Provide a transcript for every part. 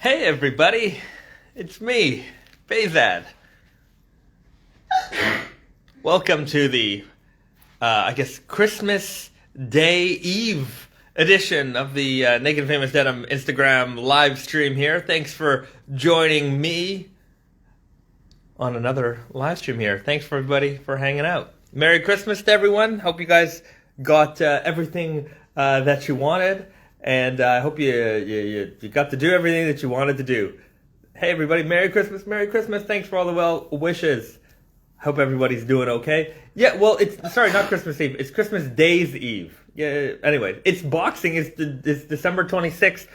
Hey everybody, it's me, Bezad. Welcome to the, Christmas Day Eve edition of the Naked and Famous Denim Instagram live stream here. Thanks for joining me on another live stream here. Thanks for everybody for hanging out. Merry Christmas to everyone. Hope you guys got everything that you wanted. And I hope you got to do everything that you wanted to do. Hey everybody, Merry Christmas, Merry Christmas. Thanks for all the well wishes. Hope everybody's doing okay. Yeah, well, not Christmas Eve. It's Christmas Day's Eve. Yeah, anyway, it's Boxing. It's December 26th.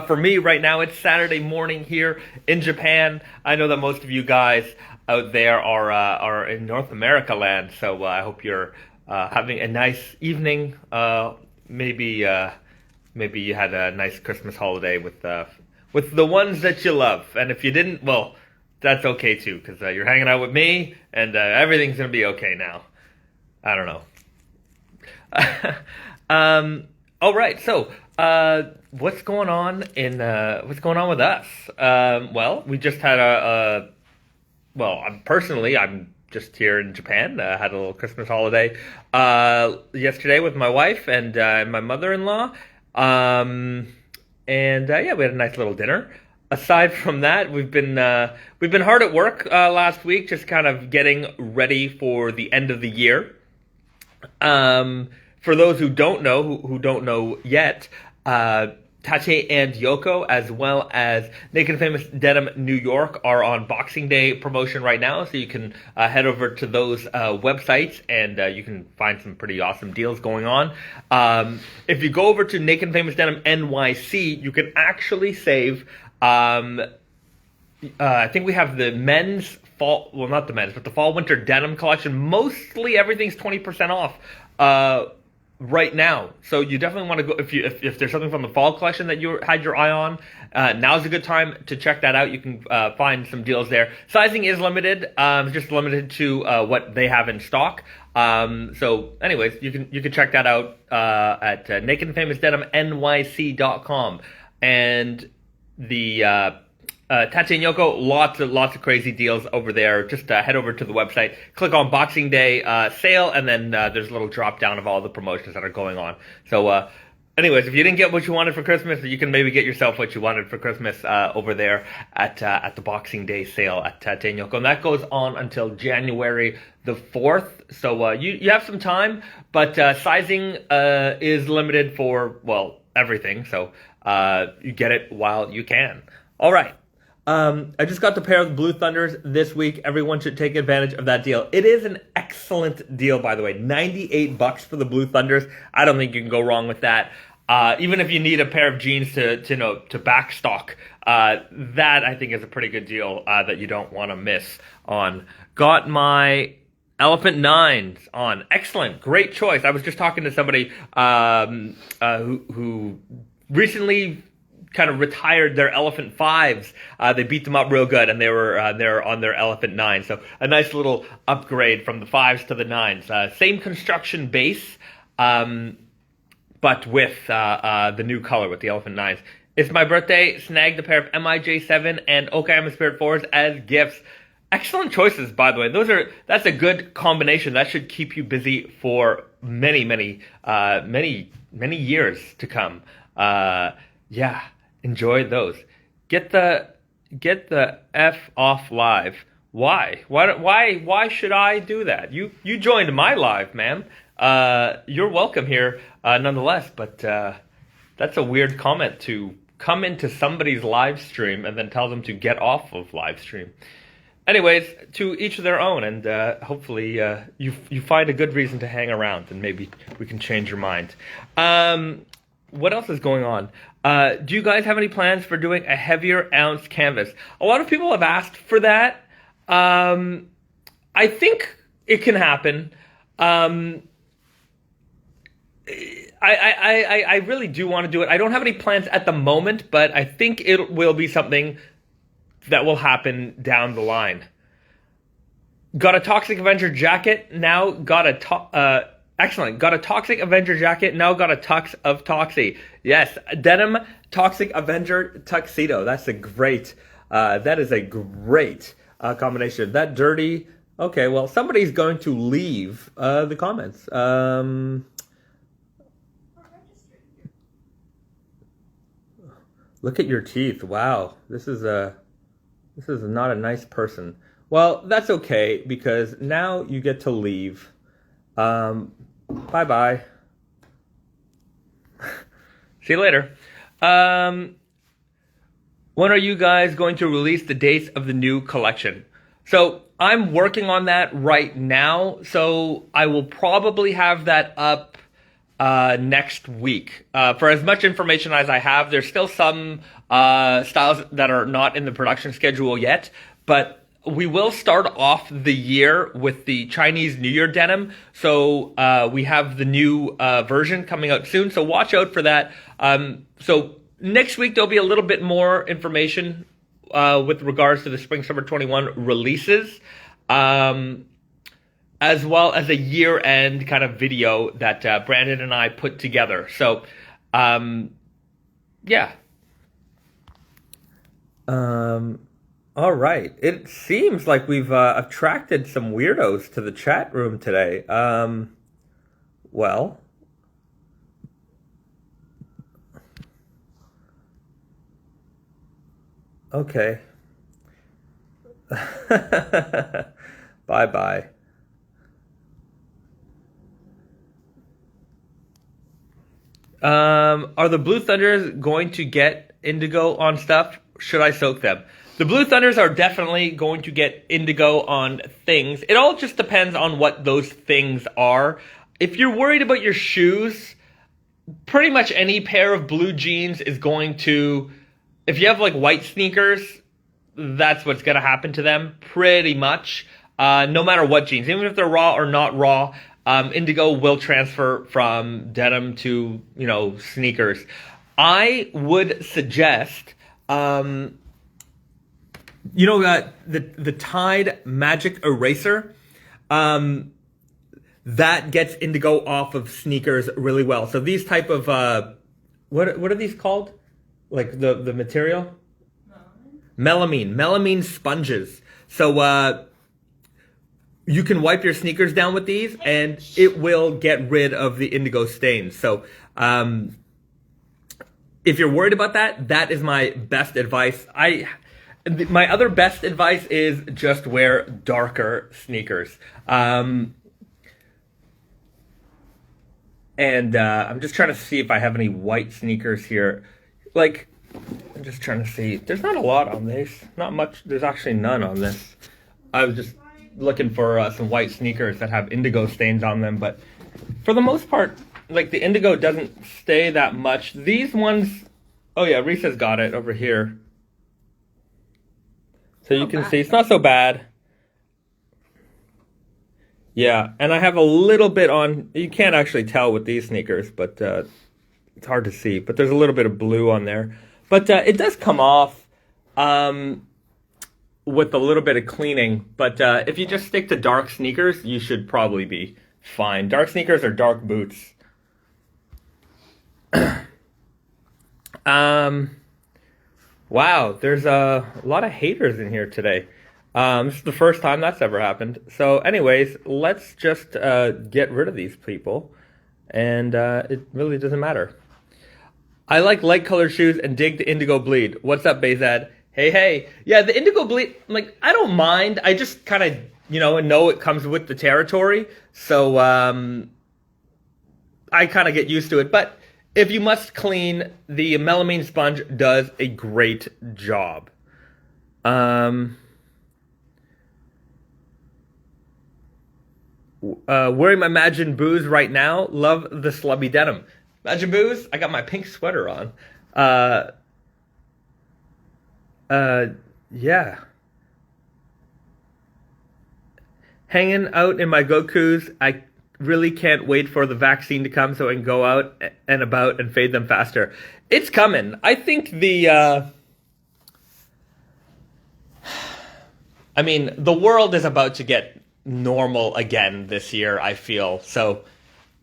For me right now, it's Saturday morning here in Japan. I know that most of you guys out there are in North America land, so I hope you're having a nice evening. Maybe you had a nice Christmas holiday with the ones that you love. And if you didn't, well, that's okay too, because you're hanging out with me, and everything's going to be okay now. I don't know. All right, so what's going on with us? Well, we just had I'm just here in Japan. Had a little Christmas holiday yesterday with my wife and my mother-in-law. We had a nice little dinner. Aside from that, we've been hard at work last week, just kind of getting ready for the end of the year. For those who don't know, who don't know yet, Tachi and Yoko, as well as Naked and Famous Denim New York, are on Boxing Day promotion right now, so you can head over to those websites and you can find some pretty awesome deals going on. If you go over to Naked and Famous Denim NYC, you can actually save. I think we have the men's fall, well, not the men's, but the fall winter denim collection. Mostly everything's 20% off. Right now, so you definitely want to go if there's something from the fall collection that you had your eye on. Now's a good time to check that out. You can find some deals there. Sizing is limited, just limited to what they have in stock. So, anyways, you can check that out at nakedandfamousdenimnyc.com. And the Tachi and Yoko, lots of crazy deals over there. Just head over to the website, click on Boxing Day sale, and then there's a little drop down of all the promotions that are going on. So, anyways, if you didn't get what you wanted for Christmas, you can maybe get yourself what you wanted for Christmas over there at the Boxing Day sale at Tachi and Yoko, and that goes on until January the 4th. So you have some time, but sizing is limited for everything. So you get it while you can. All right. I just got the pair of the Blue Thunders this week. Everyone should take advantage of that deal. It is an excellent deal, by the way. $98 for the Blue Thunders. I don't think you can go wrong with that. Even if you need a pair of jeans to backstock, that I think is a pretty good deal that you don't want to miss on. Got my Elephant 9s on. Excellent. Great choice. I was just talking to somebody who recently kind of retired their Elephant 5s. They beat them up real good, and they're on their Elephant 9. So a nice little upgrade from the 5s to the 9s. Same construction base, but with the new color with the Elephant 9s. It's my birthday. Snagged a pair of MIJ7 and Okayama Spirit 4s as gifts. Excellent choices, by the way. That's a good combination. That should keep you busy for many years to come. Yeah. Enjoy those. Get the F off live. Why? Why should I do that? You joined my live, ma'am. You're welcome here, nonetheless. But that's a weird comment to come into somebody's live stream and then tell them to get off of live stream. Anyways, to each of their own, and hopefully you find a good reason to hang around, and maybe we can change your mind. What else is going on? Do you guys have any plans for doing a heavier ounce canvas? A lot of people have asked for that. I think it can happen. I really do want to do it. I don't have any plans at the moment, but I think it will be something that will happen down the line. Got a Toxic Avenger jacket. Now got a Excellent. Got a Toxic Avenger jacket. Now got a Tux of Toxie. Yes, denim Toxic Avenger tuxedo. That's a great. That is a great combination. That dirty. Okay, well, somebody's going to leave the comments. Look at your teeth. Wow, this is not a nice person. Well, that's okay because now you get to leave. Bye-bye. See you later. When are you guys going to release the dates of the new collection? So I'm working on that right now. So I will probably have that up next week. For as much information as I have, there's still some styles that are not in the production schedule yet, but we will start off the year with the Chinese New Year denim. So we have the new version coming out soon. So watch out for that. So next week, there'll be a little bit more information with regards to the Spring Summer 21 releases, as well as a year-end kind of video that Brandon and I put together. So, yeah. All right. It seems like we've attracted some weirdos to the chat room today. Well, okay. Bye-bye. Are the Blue Thunders going to get Indigo on stuff? Should I soak them? The Blue Thunders are definitely going to get Indigo on things. It all just depends on what those things are. If you're worried about your shoes, pretty much any pair of blue jeans is going to... If you have like white sneakers, that's what's going to happen to them, pretty much. No matter what jeans, even if they're raw or not raw, Indigo will transfer from denim to, sneakers. I would suggest, the Tide Magic Eraser, that gets Indigo off of sneakers really well. So these type of, what are these called? Like the material? Melamine sponges. So you can wipe your sneakers down with these and it will get rid of the Indigo stains. So if you're worried about that, that is my best advice. My other best advice is just wear darker sneakers. And I'm just trying to see if I have any white sneakers here. Like, I'm just trying to see. There's not a lot on this. Not much. There's actually none on this. I was just looking for some white sneakers that have Indigo stains on them. But for the most part, like, the Indigo doesn't stay that much. These ones... Oh, yeah, Risa's got it over here. So you can see it's not so bad. Yeah, and I have a little bit on... You can't actually tell with these sneakers, but it's hard to see. But there's a little bit of blue on there. But it does come off with a little bit of cleaning. But if you just stick to dark sneakers, you should probably be fine. Dark sneakers or dark boots. Wow, there's a lot of haters in here today. This is the first time that's ever happened. So anyways, let's just get rid of these people. And it really doesn't matter. I like light colored shoes and dig the Indigo bleed. What's up, Bezad? Hey. Yeah, the Indigo bleed, like, I don't mind. I just kind of, know it comes with the territory. So I kind of get used to it. But if you must clean, the melamine sponge does a great job. Wearing my Imagine Booze right now. Love the slubby denim. Imagine Booze, I got my pink sweater on. Yeah. Hanging out in my Gokus. I really can't wait for the vaccine to come so I can go out and about and fade them faster. It's coming. I think the world is about to get normal again this year, I feel. So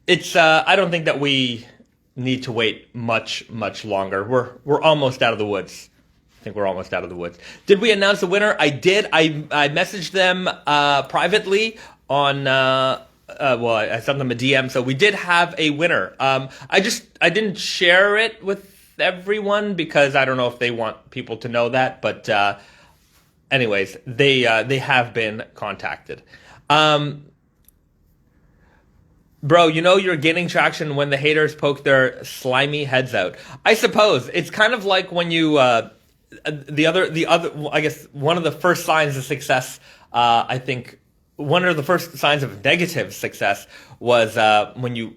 it's I don't think that we need to wait much longer. We're almost out of the woods. I think we're almost out of the woods. Did we announce the winner? I did. I messaged them privately on well, I sent them a DM, so we did have a winner. I didn't share it with everyone because I don't know if they want people to know that, but anyways, they have been contacted. Bro, you know you're gaining traction when the haters poke their slimy heads out. I suppose it's kind of like when you the other I guess one of the first signs of success, I think one of the first signs of negative success was when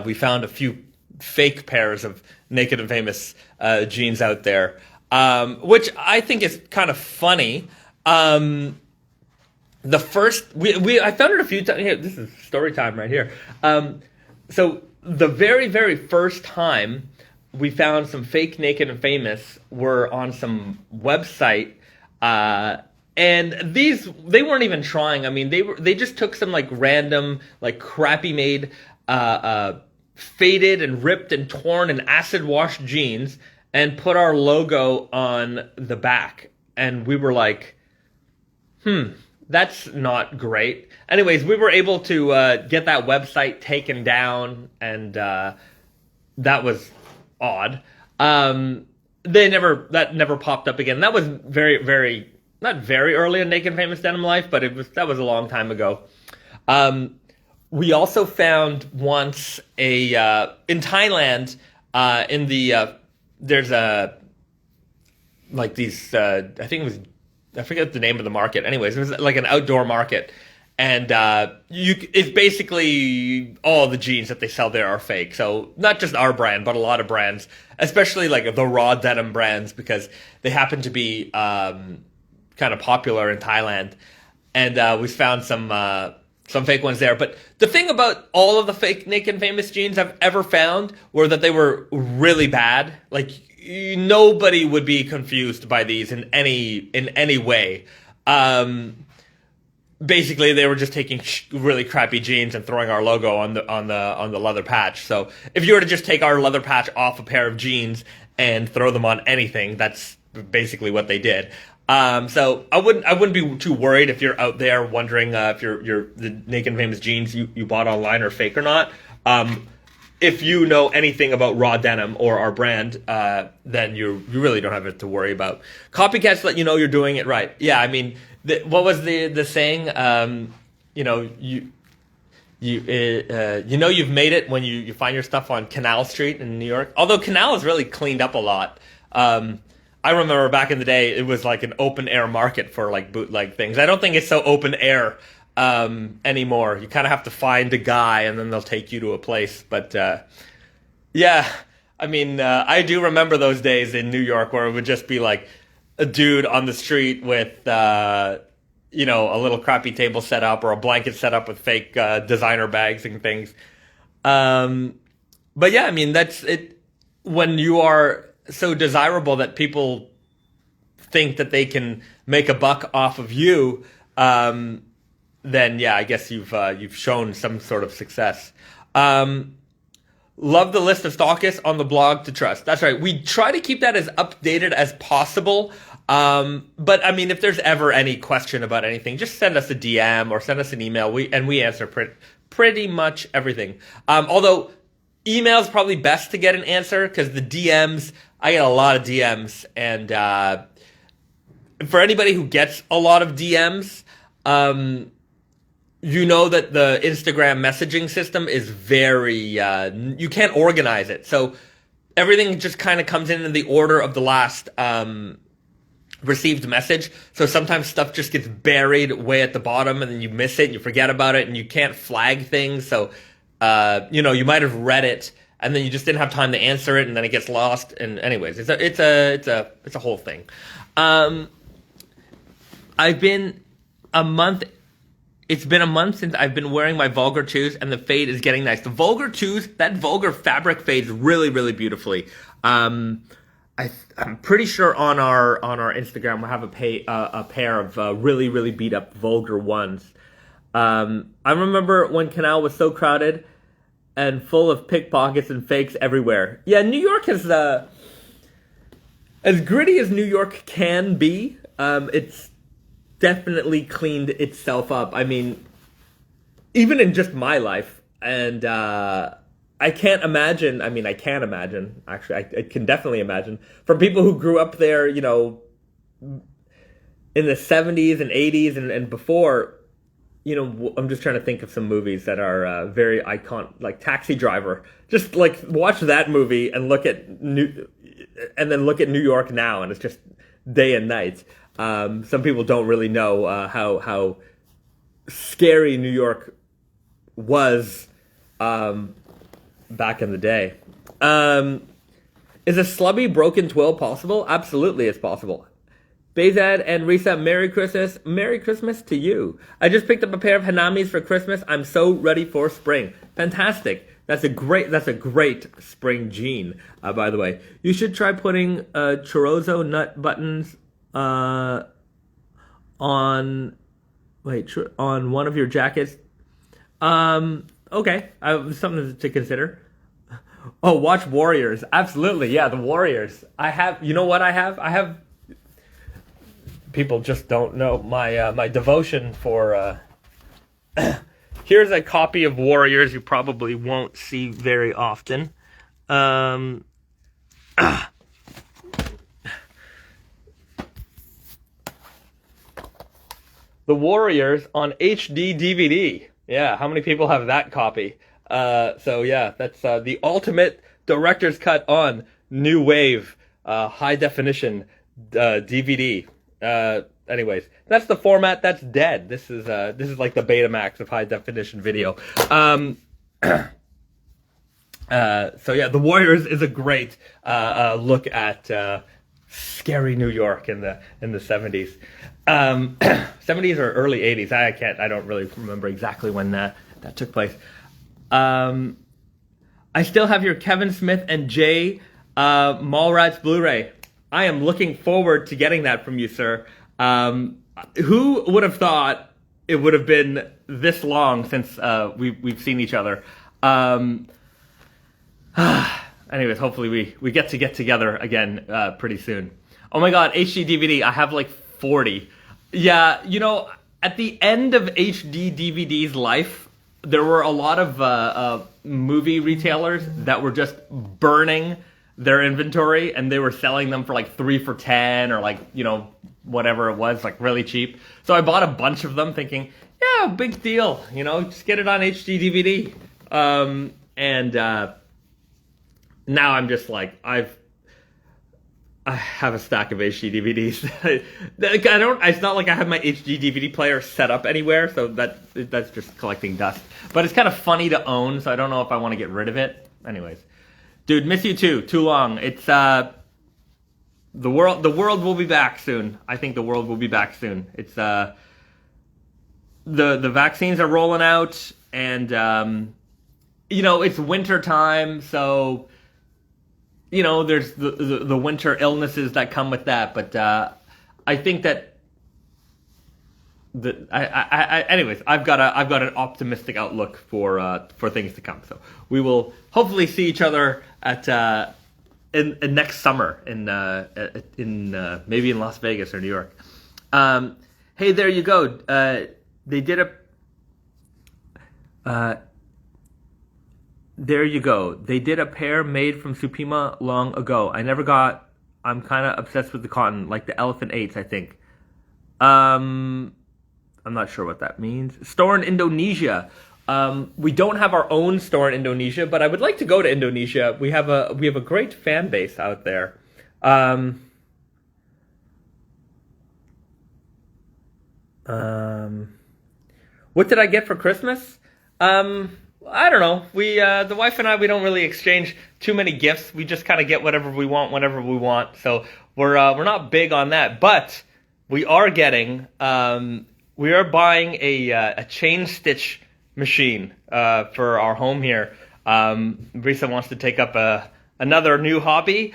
we found a few fake pairs of Naked and Famous jeans out there, which I think is kind of funny. The first I found it a few times. Here, this is story time right here. So the very first time we found some fake Naked and Famous were on some website, and they weren't even trying. I mean, they just took some like random like crappy made faded and ripped and torn and acid washed jeans and put our logo on the back, and we were like, that's not great. Anyways, we were able to get that website taken down, and that was odd. That never popped up again. That was very not very early in Naked and Famous Denim life, but that was a long time ago. We also found once in Thailand in the there's a like these I think it was. I forget the name of the market. Anyways, it was like an outdoor market, and it's basically all the jeans that they sell there are fake. So not just our brand, but a lot of brands, especially like the raw denim brands, because they happen to be kind of popular in Thailand. And we found some fake ones there. But the thing about all of the fake Naked and Famous jeans I've ever found were that they were really bad. Like, nobody would be confused by these in any way. Basically, they were just taking really crappy jeans and throwing our logo on the leather patch. So if you were to just take our leather patch off a pair of jeans and throw them on anything, that's basically what they did. So I wouldn't be too worried if you're out there wondering if the Naked and Famous jeans you bought online are fake or not. If you know anything about raw denim or our brand, then you really don't have it to worry about. Copycats let you know you're doing it right. Yeah, I mean, what was the saying? You know, you know you've made it when you find your stuff on Canal Street in New York. Although Canal has really cleaned up a lot. I remember back in the day, it was like an open air market for like bootleg things. I don't think it's so open air anymore. You kind of have to find a guy and then they'll take you to a place. But yeah, I mean, I do remember those days in New York where it would just be like a dude on the street with you know, a little crappy table set up or a blanket set up with fake designer bags and things. But yeah, I mean, that's it. When you are so desirable that people think that they can make a buck off of you, then yeah, I guess you've shown some sort of success. Love the list of stockists on the blog to trust. That's right. We try to keep that as updated as possible. But I mean, if there's ever any question about anything, just send us a DM or send us an email. We answer pretty much everything. Although email is probably best to get an answer because the DMs, I get a lot of DMs, and for anybody who gets a lot of DMs, you know that the Instagram messaging system is very, you can't organize it. So everything just kind of comes in the order of the last received message. So sometimes stuff just gets buried way at the bottom and then you miss it and you forget about it and you can't flag things. So, you know, you might have read it and then you just didn't have time to answer it and then it gets lost. And anyways, it's a whole thing. It's been a month since I've been wearing my Vulgar 2s, and the fade is getting nice. The Vulgar 2s, that Vulgar fabric fades really, really beautifully. I'm pretty sure on our Instagram we'll have a pair of really, really beat up Vulgar 1s. I remember when Canal was so crowded and full of pickpockets and fakes everywhere. Yeah, New York is as gritty as New York can be. It's definitely cleaned itself up. I mean, even in just my life, and I can't imagine. I mean, I can't imagine. Actually, I can definitely imagine from people who grew up there. You know, in the 70s and 80s and before. You know, I'm just trying to think of some movies that are very iconic, like Taxi Driver. Just like watch that movie and then look at New York now, and it's just day and night. Some people don't really know how scary New York was back in the day. Is a slubby broken twill possible? Absolutely, it's possible. Bezad and Risa, Merry Christmas. Merry Christmas to you. I just picked up a pair of Hanamis for Christmas. I'm so ready for spring. Fantastic. That's a great spring jean, by the way. You should try putting chorizo nut buttons on one of your jackets. Okay, something to consider. Oh, watch Warriors. Absolutely, yeah, the Warriors. You know what I have? People just don't know my devotion for. Here's a copy of Warriors you probably won't see very often. The Warriors on HD DVD. Yeah, how many people have that copy? So yeah, that's the ultimate director's cut on new wave, high definition DVD. Anyways, that's the format that's dead. This is like the Betamax of high definition video. So yeah, The Warriors is a great look at scary New York in the 70s. 70s or early 80s. I don't really remember exactly when that took place. I still have your Kevin Smith and Jay Mallrats Blu-ray. I am looking forward to getting that from you, sir. Who would have thought it would have been this long since we've seen each other? Anyways, hopefully we get together again pretty soon. Oh my god, HD DVD. I have like 40. Yeah, you know, at the end of HD DVD's life, there were a lot of movie retailers that were just burning their inventory, and they were selling them for like 3 for $10 or like, you know, whatever it was, like really cheap. So I bought a bunch of them thinking, yeah, big deal, you know, just get it on HD DVD. And now I'm just like, I have a stack of HD DVDs. It's not like I have my HD DVD player set up anywhere, so that's just collecting dust. But it's kind of funny to own, so I don't know if I want to get rid of it. Anyways. Dude, miss you too. Too long. It's the world will be back soon. I think the world will be back soon. It's the vaccines are rolling out, and you know, it's winter time, so you know, there's the winter illnesses that come with that. But I think that anyways, I've got an optimistic outlook for things to come. So we will hopefully see each other at in next summer in maybe in Las Vegas or New York. Hey, there you go. There you go. They did a pair made from Supima long ago. I never got. I'm kind of obsessed with the cotton, like the Elephant 8s, I think. I'm not sure what that means. Store in Indonesia. We don't have our own store in Indonesia, but I would like to go to Indonesia. We have a great fan base out there. What did I get for Christmas? I don't know. We the wife and I, we don't really exchange too many gifts. We just kind of get whatever we want whenever we want. So we're not big on that, but we are getting we are buying a chain stitch machine for our home here. Brisa wants to take up another new hobby.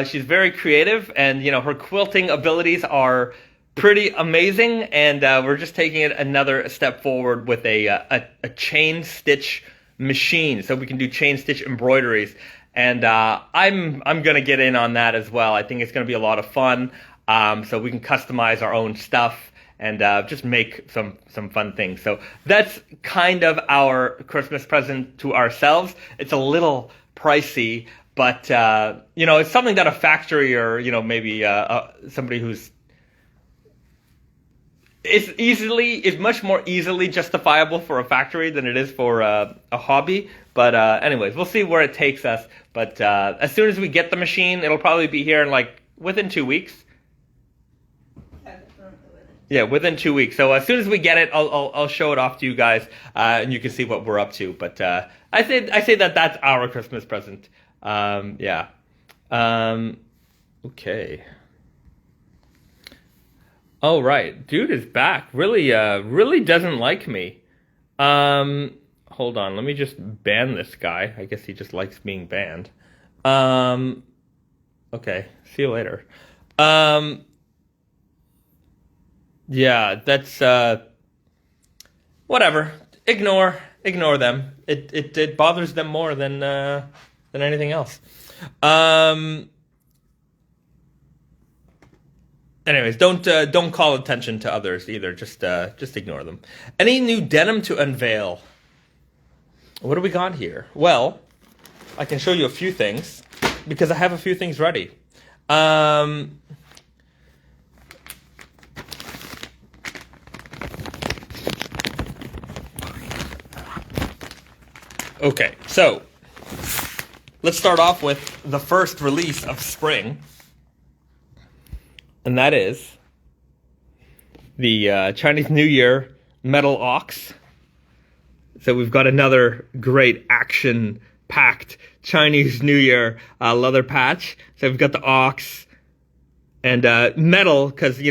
She's very creative, and you know, her quilting abilities are pretty amazing, and we're just taking it another step forward with a chain stitch machine, so we can do chain stitch embroideries. And I'm gonna get in on that as well. I think it's gonna be a lot of fun. So we can customize our own stuff and just make some fun things. So that's kind of our Christmas present to ourselves. It's a little pricey, but it's something that a factory or maybe somebody who's is much more easily justifiable for a factory than it is for a hobby. But anyways, we'll see where it takes us. But as soon as we get the machine, it'll probably be here in within 2 weeks. Yeah, within 2 weeks. So as soon as we get it, I'll show it off to you guys, and you can see what we're up to. But I say that's our Christmas present. Yeah. Okay. Oh right, dude is back. Really doesn't like me. Hold on, let me just ban this guy. I guess he just likes being banned. Okay, see you later. Yeah, that's whatever. Ignore them. It bothers them more than anything else. Anyways, don't call attention to others either. Just ignore them. Any new denim to unveil? What do we got here? Well, I can show you a few things because I have a few things ready. Okay, so let's start off with the first release of spring. And that is the Chinese New Year Metal Ox. So we've got another great action-packed Chinese New Year leather patch. So we've got the ox and metal, because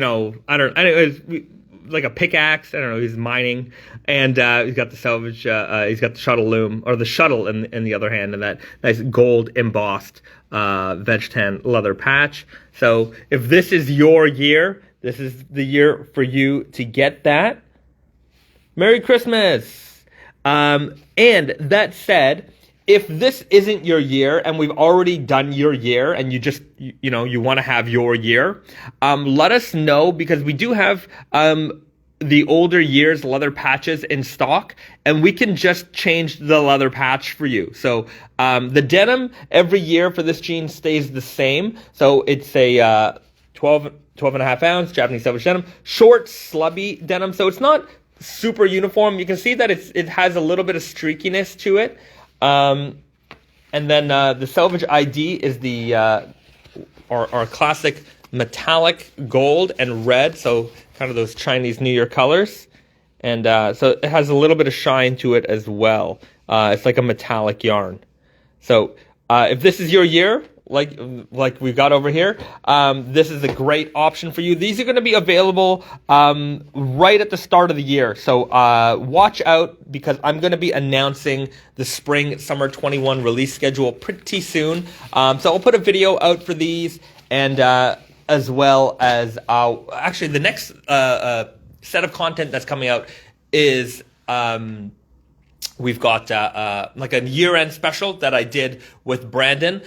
like a pickaxe. I don't know. He's mining, and he's got the salvage. He's got the shuttle loom, or the shuttle in the other hand, and that nice gold embossed veg tan leather patch. So if this is your year, this is the year for you to get that. Merry Christmas. And that said, if this isn't your year and we've already done your year and you just, you want to have your year, let us know, because we do have the older years leather patches in stock, and we can just change the leather patch for you. So the denim every year for this jean stays the same. So it's a 12 and a half ounce Japanese salvage denim, short slubby denim. So it's not super uniform. You can see that it has a little bit of streakiness to it. And then the salvage ID is the our classic metallic gold and red, so kind of those Chinese New Year colors. And so it has a little bit of shine to it as well. It's like a metallic yarn. So if this is your year, like we've got over here, this is a great option for you. These are going to be available right at the start of the year. So watch out, because I'm going to be announcing the spring summer 21 release schedule pretty soon. So I'll put a video out for these, and as well as actually the next set of content that's coming out is we've got like a year-end special that I did with Brandon,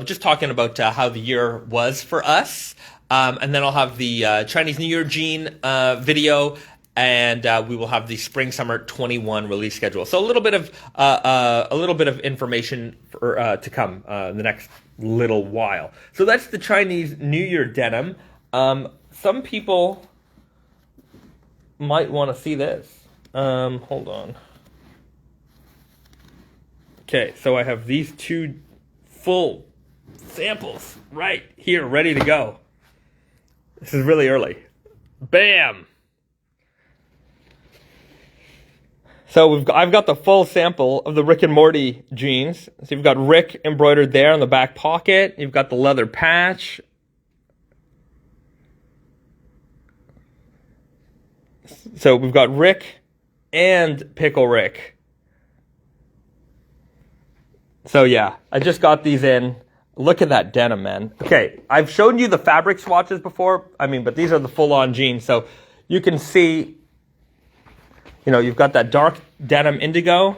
just talking about how the year was for us. And then I'll have the Chinese New Year jean video, and we will have the spring summer 21 release schedule. So a little bit of information for, to come in the next little while. So that's the Chinese New Year denim. Some people might want to see this. Hold on. Okay, so I have these two full samples right here, ready to go. This is really early. Bam! So I've got the full sample of the Rick and Morty jeans. So you've got Rick embroidered there on the back pocket. You've got the leather patch. So we've got Rick and Pickle Rick. So yeah, I just got these in. Look at that denim, man. Okay, I've shown you the fabric swatches before. But these are the full-on jeans. So you can see, you've got that dark denim indigo.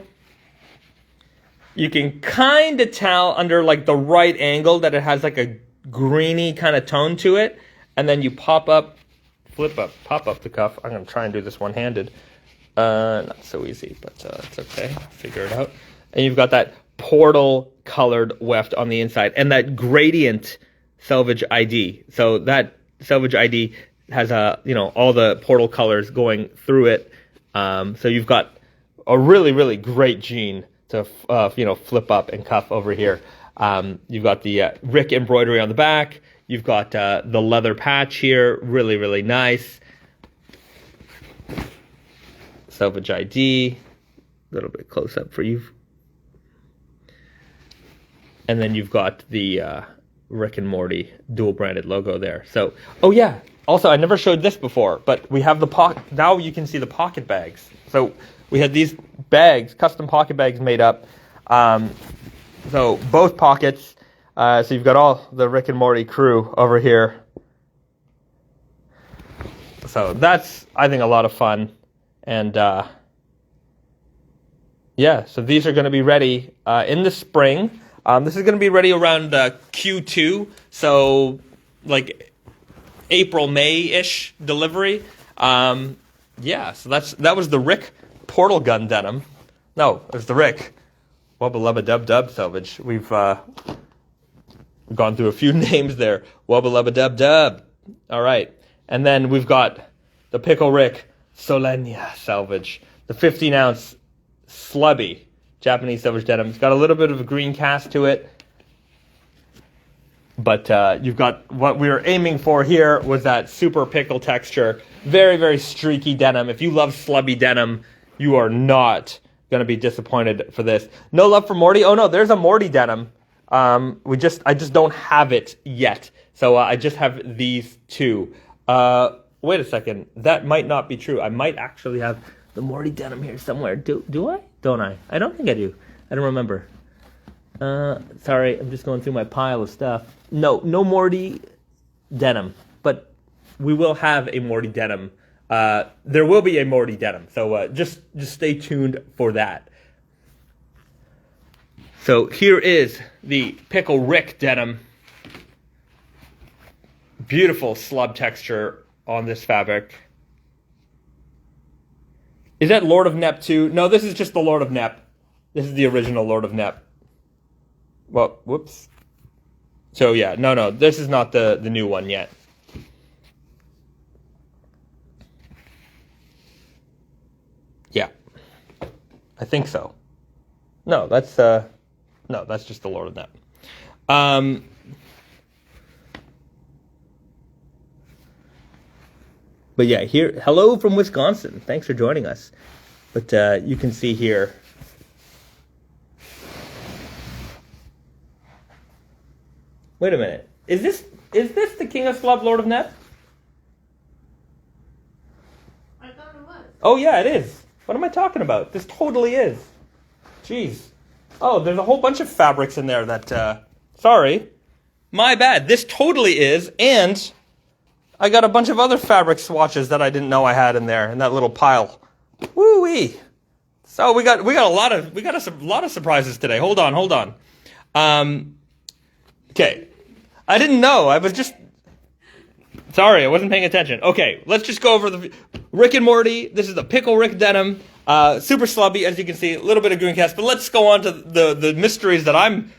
You can kind of tell under like the right angle that it has like a greeny kind of tone to it. And then you pop up the cuff. I'm going to try and do this one-handed. Not so easy, but it's okay. Figure it out. And you've got that portal colored weft on the inside and that gradient selvage ID. So that selvage ID has all the portal colors going through it. So you've got a really, really great jean to flip up and cuff over here. You've got the Rick embroidery on the back. You've got the leather patch here, really, really nice. Selvage ID, a little bit close up for you. And then you've got the Rick and Morty dual branded logo there. So, oh yeah. Also, I never showed this before, but we have the now you can see the pocket bags. So we had these bags, custom pocket bags made up. So both pockets. So you've got all the Rick and Morty crew over here. So that's, I think, a lot of fun. And yeah, so these are going to be ready in the spring. This is going to be ready around Q2. So like April, May-ish delivery. Yeah, so that was the Rick Portal Gun denim. No, it was the Rick Wubba Lubba Dub Dub selvage. We've gone through a few names there. Wubba Lubba Dub Dub. All right. And then we've got the Pickle Rick Solenia selvage. The 15-ounce slubby Japanese selvage denim. It's got a little bit of a green cast to it. But you've got what we were aiming for here was that super pickle texture. Very, very streaky denim. If you love slubby denim, you are not going to be disappointed for this. No love for Morty? Oh, no, there's a Morty denim. I just don't have it yet. So I just have these two. Wait a second. That might not be true. I might actually have the Morty denim here somewhere. Do I? Don't I? I don't think I do. I don't remember. Sorry, I'm just going through my pile of stuff. No Morty denim, but we will have a Morty denim. There will be a Morty denim, so just stay tuned for that. So here is the Pickle Rick denim. Beautiful slub texture on this fabric. Is that Lord of Nep 2? No, this is just the Lord of Nep. This is the original Lord of Nep. Well, whoops. So yeah, no, this is not the new one yet. Yeah, I think so. No, that's just the Lord of Nep. But yeah, here, hello from Wisconsin. Thanks for joining us. But you can see here. Wait a minute. Is this the King of Slub, Lord of Nep? I thought it was. Oh yeah, it is. What am I talking about? This totally is. Jeez. Oh, there's a whole bunch of fabrics in there that, sorry. My bad. This totally is, and I got a bunch of other fabric swatches that I didn't know I had in there, in that little pile. Woo-wee. So we got a lot of surprises today. Hold on. Okay. I didn't know. I was just... Sorry, I wasn't paying attention. Okay, let's just go over the Rick and Morty. This is the Pickle Rick denim. Super slubby, as you can see. A little bit of green cast. But let's go on to the mysteries that I'm,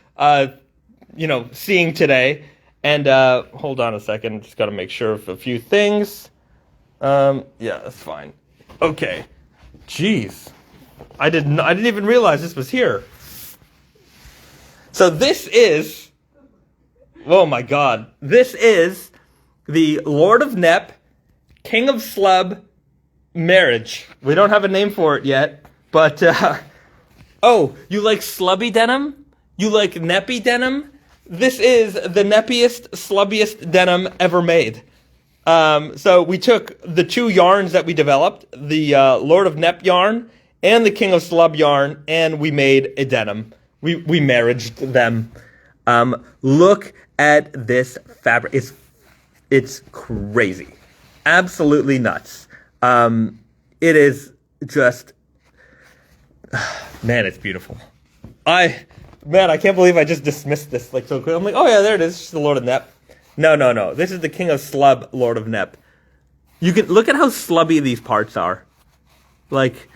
seeing today. And hold on a second. Just got to make sure of a few things. Yeah, that's fine. Okay. Jeez. I didn't even realize this was here. So this is... Oh my God. This is the Lord of Nep, King of Slub marriage. We don't have a name for it yet, but oh, you like slubby denim? You like neppy denim? This is the neppiest, slubbiest denim ever made. So we took the two yarns that we developed, the Lord of Nep yarn and the King of Slub yarn, and we made a denim. We marriaged them. Look at this fabric. It's crazy. Absolutely nuts. It is just, man, it's beautiful. Man, I can't believe I just dismissed this like so quick. I'm like, oh yeah, there it is. It's just the Lord of Nep. No. This is the King of Slub, Lord of Nep. You can look at how slubby these parts are. Like,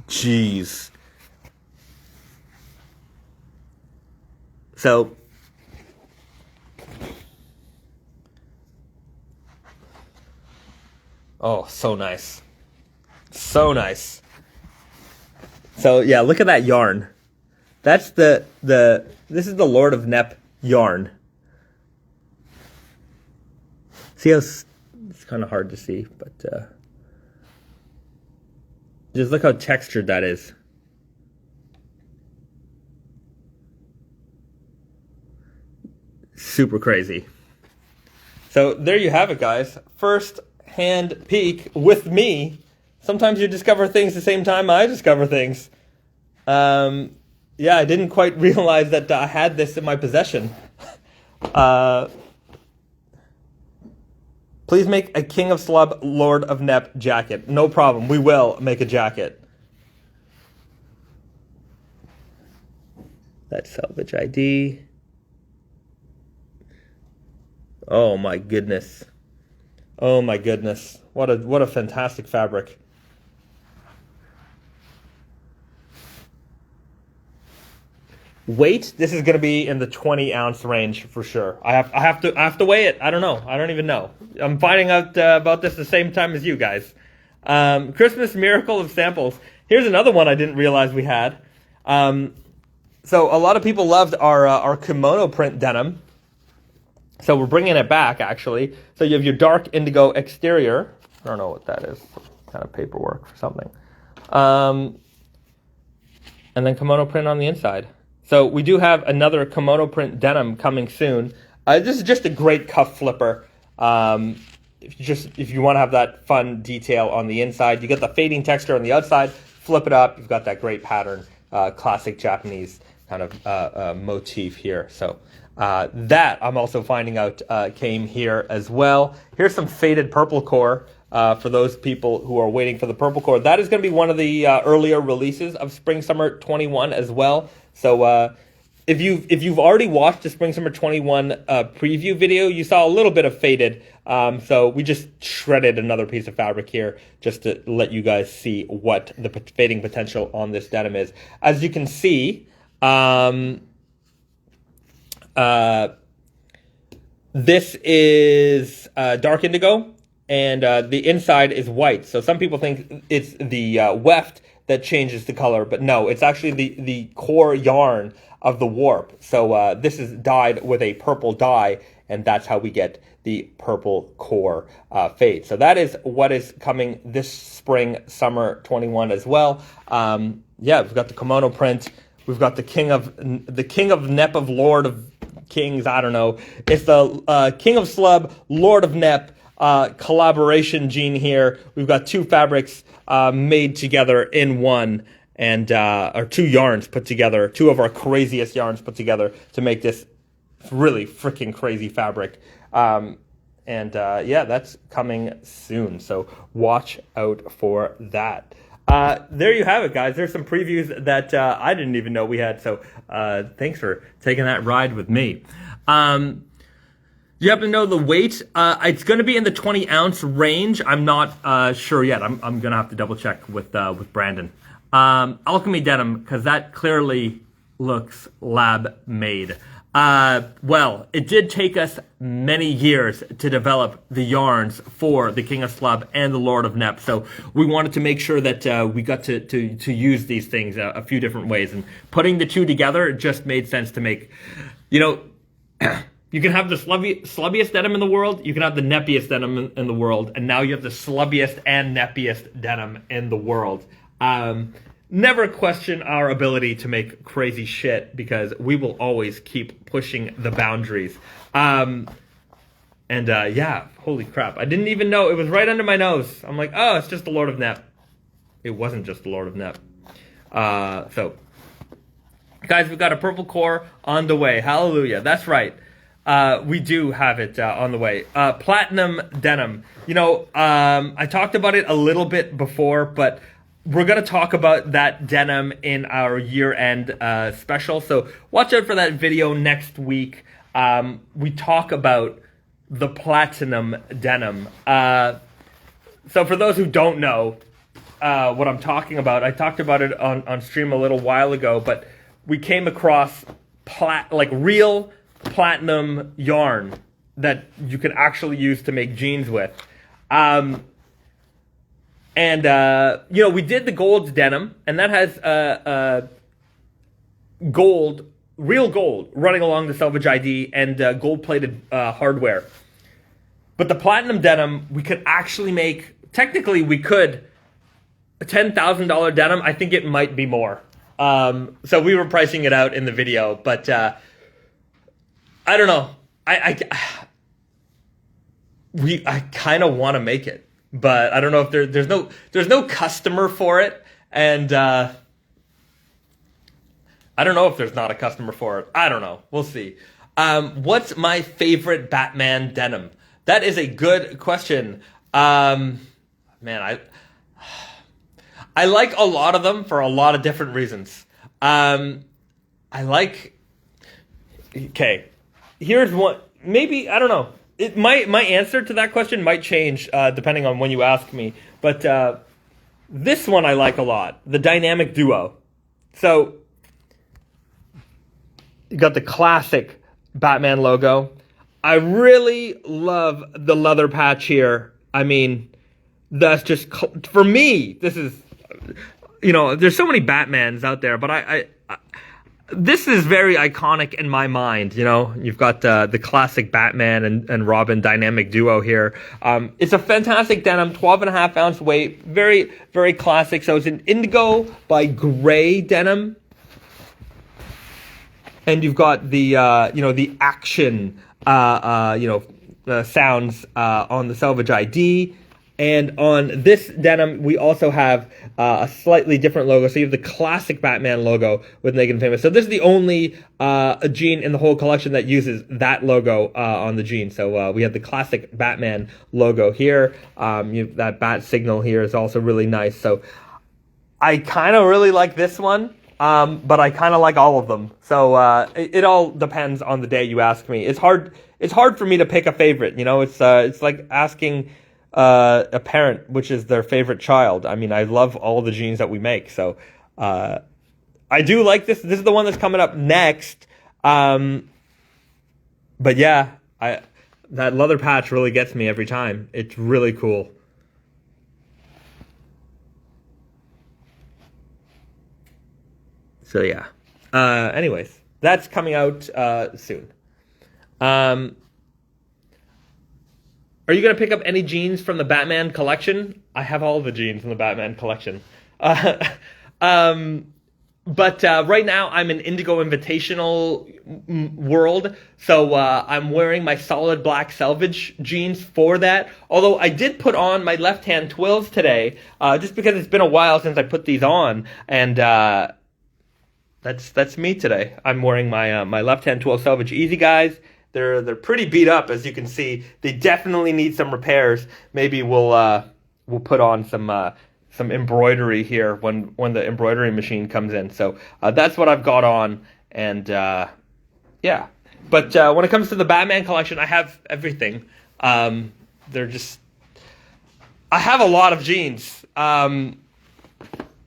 jeez. So, oh, so nice. So nice. So yeah, look at that yarn. That's this is the Lord of Nep yarn. See how it's kind of hard to see, but just look how textured that is. Super crazy. So there you have it, guys. First hand peek with me. Sometimes you discover things the same time I discover things. Yeah, I didn't quite realize that I had this in my possession. Please make a King of Slub, Lord of Nep jacket. No problem. We will make a jacket. That's salvage ID. Oh my goodness. Oh my goodness. What a fantastic fabric. Weight, this is going to be in the 20-ounce range for sure. I have to weigh it. I don't know. I don't even know. I'm finding out about this the same time as you guys. Christmas Miracle of Samples. Here's another one I didn't realize we had. So a lot of people loved our kimono print denim. So we're bringing it back, actually. So you have your dark indigo exterior. I don't know what that is. Kind of paperwork for something. And then kimono print on the inside. So we do have another kimono print denim coming soon. This is just a great cuff flipper. If you want to have that fun detail on the inside, you get the fading texture on the outside. Flip it up, you've got that great pattern, classic Japanese kind of motif here. So that I'm also finding out came here as well. Here's some faded purple core. For those people who are waiting for the purple core, that is going to be one of the earlier releases of Spring Summer 21 as well. So if you've already watched the Spring Summer 21 preview video, you saw a little bit of faded. So we just shredded another piece of fabric here just to let you guys see what the fading potential on this denim is. As you can see, this is dark indigo. And the inside is white. So some people think it's the weft that changes the color, but no, it's actually the core yarn of the warp. So this is dyed with a purple dye, and that's how we get the purple core fade. So that is what is coming this spring, summer 21 as well. Yeah, we've got the kimono print. We've got the King of Nep of Lord of Kings. I don't know. It's the King of Slub, Lord of Nep. Collaboration gene here. We've got two fabrics made together in one, and or two yarns put together, two of our craziest yarns put together to make this really freaking crazy fabric. Yeah, that's coming soon, so watch out for that. There you have it, guys. There's some previews that I didn't even know we had, so thanks for taking that ride with me. You have to know the weight. It's going to be in the 20-ounce range. I'm not sure yet. I'm going to have to double check with Brandon. Alchemy Denim, because that clearly looks lab made. Well, it did take us many years to develop the yarns for the King of Slub and the Lord of Nep. So we wanted to make sure that we got to use these things a few different ways. And putting the two together, it just made sense to make, you can have the slubbiest denim in the world. You can have the neppiest denim in the world. And now you have the slubbiest and neppiest denim in the world. Never question our ability to make crazy shit, because we will always keep pushing the boundaries. Yeah, holy crap. I didn't even know. It was right under my nose. I'm like, oh, it's just the Lord of Nep. It wasn't just the Lord of Nep. So, guys, we've got a purple core on the way. Hallelujah. That's right. We do have it on the way. Platinum denim. I talked about it a little bit before, but we're going to talk about that denim in our year-end special. So watch out for that video next week. We talk about the platinum denim. So for those who don't know what I'm talking about, I talked about it on stream a little while ago, but we came across real platinum yarn that you can actually use to make jeans with. We did the gold denim, and that has real gold running along the selvage ID and gold-plated hardware. But the platinum denim, we could actually make, technically we could, a $10,000 denim. I think it might be more. So we were pricing it out in the video, but I don't know. I kind of want to make it, but I don't know if there's no customer for it, and I don't know if there's not a customer for it. I don't know. We'll see. What's my favorite Batman denim? That is a good question. Man, I like a lot of them for a lot of different reasons. Here's one. Maybe, I don't know. My answer to that question might change depending on when you ask me. But this one I like a lot. The Dynamic Duo. So, you got the classic Batman logo. I really love the leather patch here. I mean, that's just, for me, this is, there's so many Batmans out there, but this is very iconic in my mind. You've got the classic Batman and Robin Dynamic Duo here. It's a fantastic denim, 12.5 ounce weight, very, very classic. So it's an Indigo by Gray denim. And you've got the, the action, sounds on the selvage ID. And on this denim, we also have a slightly different logo. So you have the classic Batman logo with Naked and Famous. So this is the only jean in the whole collection that uses that logo on the jean. So we have the classic Batman logo here. That bat signal here is also really nice. So I kind of really like this one. But I kind of like all of them. So it all depends on the day you ask me. It's hard for me to pick a favorite. It's like asking a parent which is their favorite child. I mean, I love all the jeans that we make. So I do like this. This is the one that's coming up next. But yeah, that leather patch really gets me every time. It's really cool. So yeah. Anyways, that's coming out soon. Are you going to pick up any jeans from the Batman collection? I have all the jeans in the Batman collection. But right now I'm in Indigo Invitational world. So I'm wearing my solid black selvage jeans for that. Although I did put on my left-hand twills today, just because it's been a while since I put these on. And that's me today. I'm wearing my my left-hand twill selvage Easy Guys. They're pretty beat up, as you can see. They definitely need some repairs. Maybe we'll put on some embroidery here when the embroidery machine comes in. So that's what I've got on, and yeah. But when it comes to the Batman collection, I have everything. I have a lot of jeans. I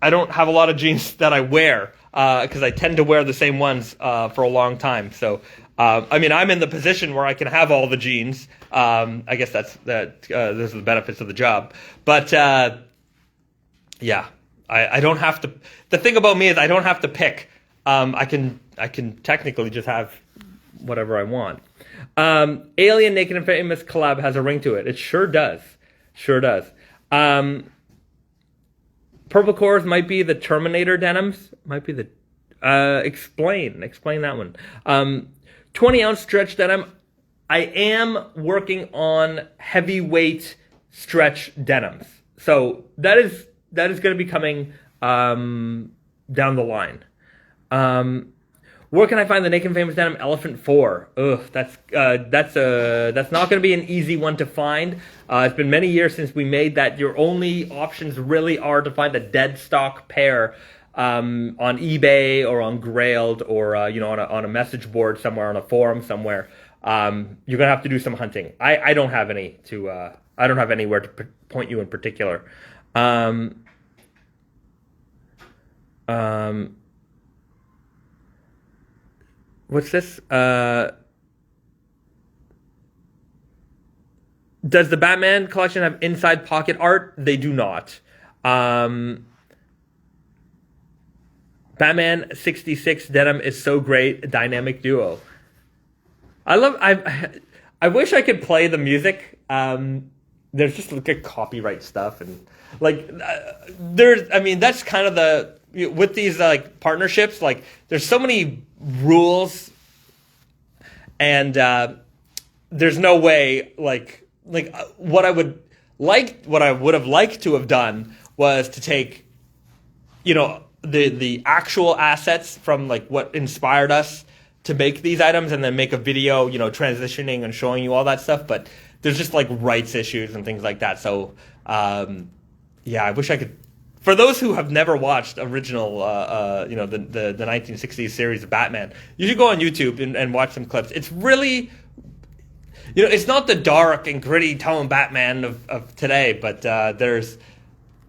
don't have a lot of jeans that I wear because I tend to wear the same ones for a long time. So. I'm in the position where I can have all the jeans. I guess those are the benefits of the job. But yeah, I don't have to. The thing about me is I don't have to pick. I can technically just have whatever I want. Alien Naked and Famous collab has a ring to it. It sure does. Sure does. Purple Cores might be the Terminator denims. Might be the explain that one. 20-ounce stretch denim. I am working on heavyweight stretch denims. So that is going to be coming down the line. Where can I find the Naked and Famous Denim Elephant 4? Ugh, that's not going to be an easy one to find. It's been many years since we made that. Your only options really are to find a dead stock pair on eBay or on Grailed or on a message board somewhere, on a forum somewhere. You're gonna have to do some hunting. I don't have any to. I don't have anywhere to point you in particular. What's this? Does the Batman collection have inside pocket art? They do not. Batman 66 denim is so great. Dynamic duo. I wish I could play the music. There's just like copyright stuff and that's kind of with these like partnerships, like there's so many rules and there's no way what I would have liked to have done was to take the actual assets from like what inspired us to make these items and then make a video, transitioning and showing you all that stuff. But there's just like rights issues and things like that. So, I wish I could. For those who have never watched original, the 1960s series of Batman, you should go on YouTube and watch some clips. It's really, it's not the dark and gritty tone Batman of today, but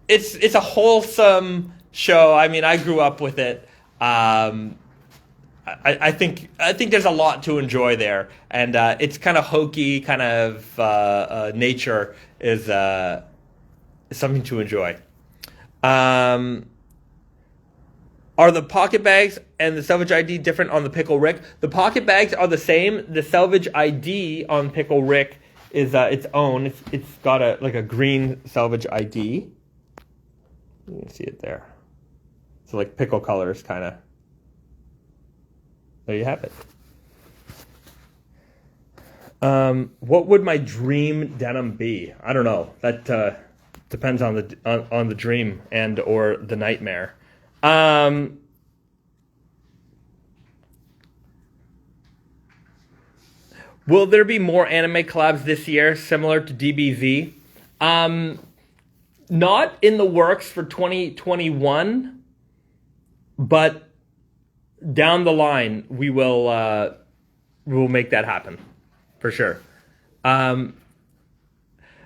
it's a wholesome show. I mean, I grew up with it. I think there's a lot to enjoy there, and it's kind of hokey, kind of nature is something to enjoy. Are the pocket bags and the Selvage ID different on the Pickle Rick? The pocket bags are the same. The Selvage ID on Pickle Rick is its own. It's got a green Selvage ID. You can see it there. So like pickle colors, kind of. There you have it. What would my dream denim be? I don't know. That depends on the dream and or the nightmare. Will there be more anime collabs this year similar to DBZ? Not in the works for 2021, but down the line we will make that happen for sure.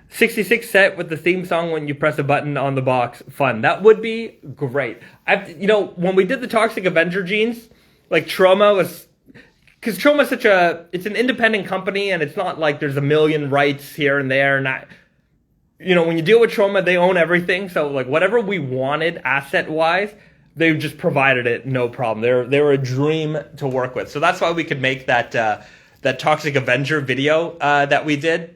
66 set with the theme song when you press a button on the box. Fun. That would be great. When we did the Toxic Avenger jeans, like Trauma was, because Trauma is it's an independent company and it's not like there's a million rights here and there. And when you deal with Trauma, they own everything. So like whatever we wanted asset wise, they just provided it, no problem. They were a dream to work with. So that's why we could make that Toxic Avenger video that we did.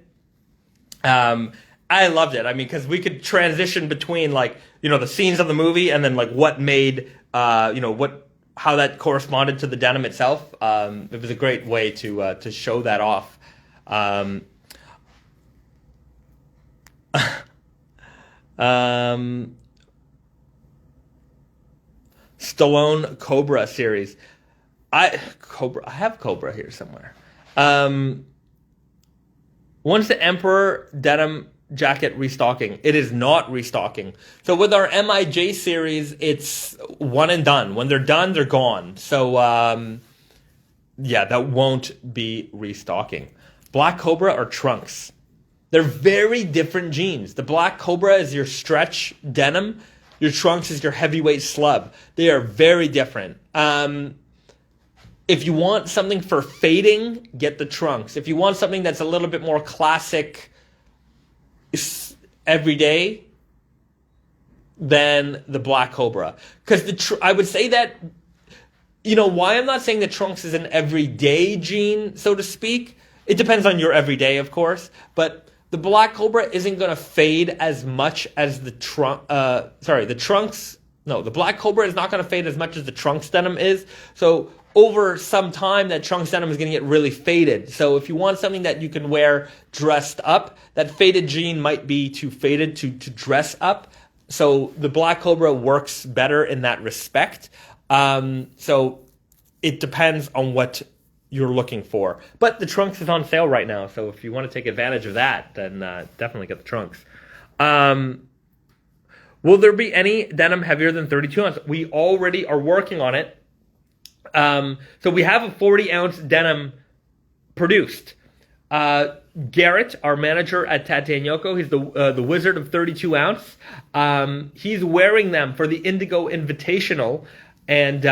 I loved it. I mean, because we could transition between the scenes of the movie and then what made how that corresponded to the denim itself. It was a great way to show that off. Stallone Cobra series. I have Cobra here somewhere. When's the Emperor denim jacket restocking? It is not restocking. So with our MIJ series, it's one and done. When they're done, they're gone. So that won't be restocking. Black Cobra or Trunks? They're very different jeans. The Black Cobra is your stretch denim. Your Trunks is your heavyweight slub. They are very different. If you want something for fading, get the Trunks. If you want something that's a little bit more classic, everyday, then the Black Cobra. Because I would say that, why I'm not saying the Trunks is an everyday jean, so to speak. It depends on your everyday, of course. But the Black Cobra isn't going to fade as much as the Trunks. No, the Black Cobra is not going to fade as much as the Trunks denim is. So over some time, that Trunks denim is going to get really faded. So if you want something that you can wear dressed up, that faded jean might be too faded to dress up. So the Black Cobra works better in that respect. So it depends on what you're looking for. But the trunks is on sale right now, so if you want to take advantage of that, then definitely get the trunks. Will there be any denim heavier than 32 ounce? We already are working on it. So we have a 40 ounce denim produced. Garrett, our manager at Tate & Yoko, he's the wizard of 32 ounce. He's wearing them for the Indigo Invitational. And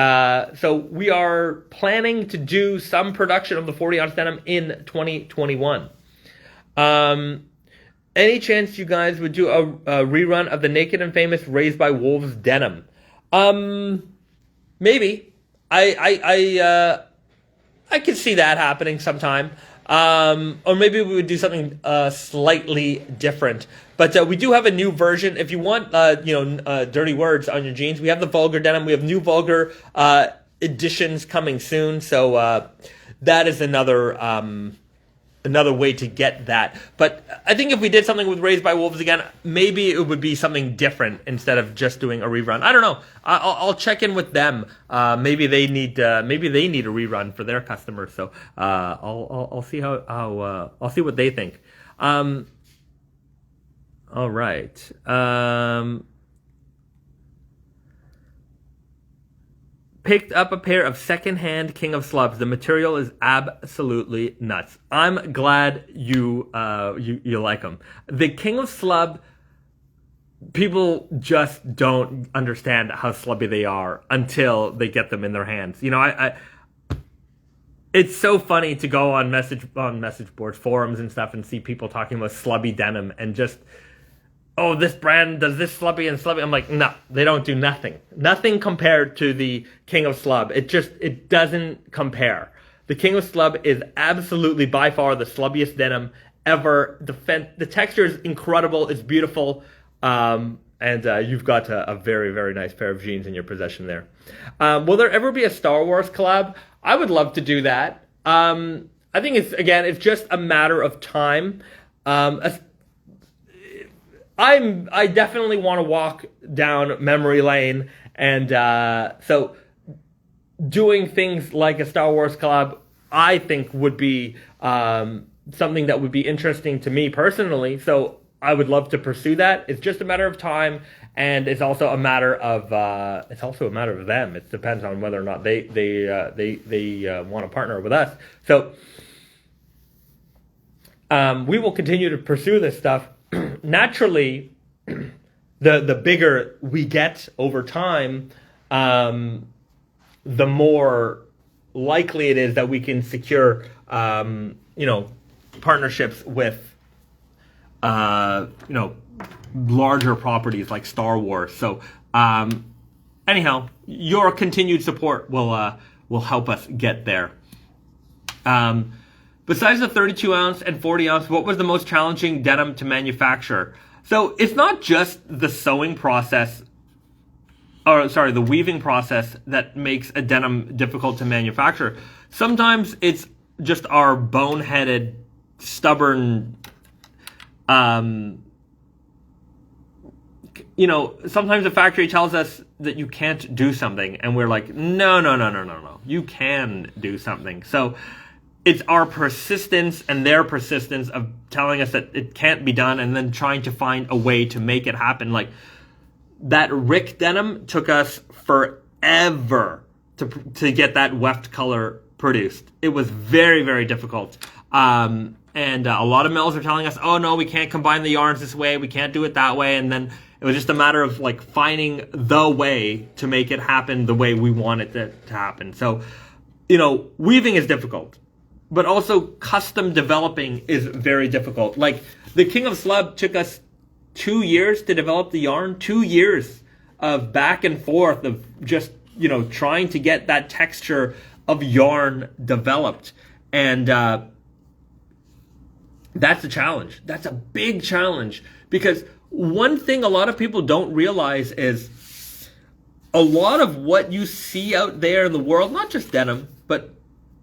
so we are planning to do some production of the 40 ounce denim in 2021. Any chance you guys would do a rerun of the Naked and Famous Raised by Wolves denim? Maybe. I could see that happening sometime. Or maybe we would do something slightly different. But we do have a new version. If you want, dirty words on your jeans, we have the vulgar denim. We have new vulgar editions coming soon. So that is another way to get that. But I think if we did something with Raised by Wolves again, maybe it would be something different instead of just doing a rerun. I don't know. I'll check in with them. Maybe they need a rerun for their customers. So I'll see how I'll see what they think. All right. Picked up a pair of secondhand King of Slubs. The material is absolutely nuts. I'm glad you like them. The King of Slub, people just don't understand how slubby they are until they get them in their hands. It's so funny to go on message boards, forums and stuff, and see people talking about slubby denim and just, oh, this brand does this slubby and slubby. I'm like, no, they don't do nothing. Nothing compared to the King of Slub. It doesn't compare. The King of Slub is absolutely by far the slubbiest denim ever. The texture is incredible. It's beautiful. And you've got a very, very nice pair of jeans in your possession there. Will there ever be a Star Wars collab? I would love to do that. I think it's just a matter of time. I definitely want to walk down memory lane, and so doing things like a Star Wars collab, I think would be something that would be interesting to me personally. So I would love to pursue that. It's just a matter of time, and it's also a matter of them. It depends on whether or not they want to partner with us. So we will continue to pursue this stuff. Naturally, the bigger we get over time, the more likely it is that we can secure, partnerships with, larger properties like Star Wars. So, anyhow, your continued support will help us get there. Besides the 32 ounce and 40 ounce, what was the most challenging denim to manufacture? So it's not just the sewing process, the weaving process that makes a denim difficult to manufacture. Sometimes it's just our boneheaded, stubborn, sometimes the factory tells us that you can't do something, and we're like, no, you can do something. So it's our persistence and their persistence of telling us that it can't be done, and then trying to find a way to make it happen. Like that Rick denim took us forever to get that weft color produced. It was very, very difficult. And a lot of mills are telling us, oh no, we can't combine the yarns this way, we can't do it that way. And then it was just a matter of like finding the way to make it happen the way we want it to happen. So, weaving is difficult, but also custom developing is very difficult. Like the King of Slub took us 2 years to develop the yarn, 2 years of back and forth of just, trying to get that texture of yarn developed. And that's a challenge. That's a big challenge, because one thing a lot of people don't realize is a lot of what you see out there in the world, not just denim, but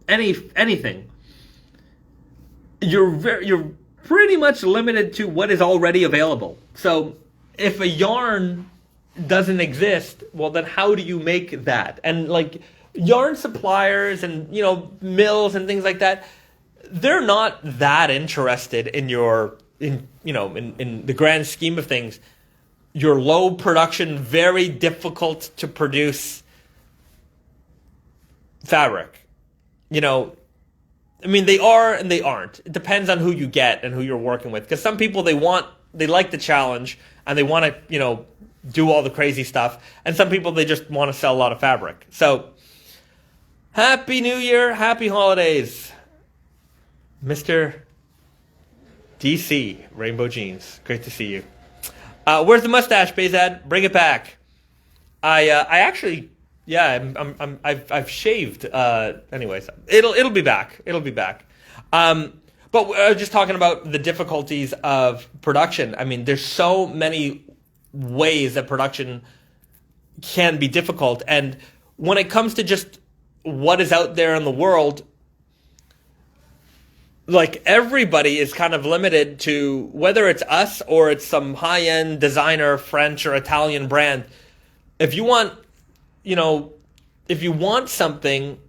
anything, you're pretty much limited to what is already available. So if a yarn doesn't exist, well then how do you make that? And like yarn suppliers and, mills and things like that, they're not that interested in in the grand scheme of things, your low production, very difficult to produce fabric. They are and they aren't. It depends on who you get and who you're working with. Because some people, they like the challenge and they want to, do all the crazy stuff. And some people, they just want to sell a lot of fabric. So, Happy New Year, happy holidays, Mr. DC Rainbow Jeans. Great to see you. Where's the mustache, Bezad? Bring it back. I actually, I've shaved. Anyways, it'll be back. It'll be back. But I was just talking about the difficulties of production. There's so many ways that production can be difficult, and when it comes to just what is out there in the world, like, everybody is kind of limited to, whether it's us or it's some high-end designer, French or Italian brand. If you want something,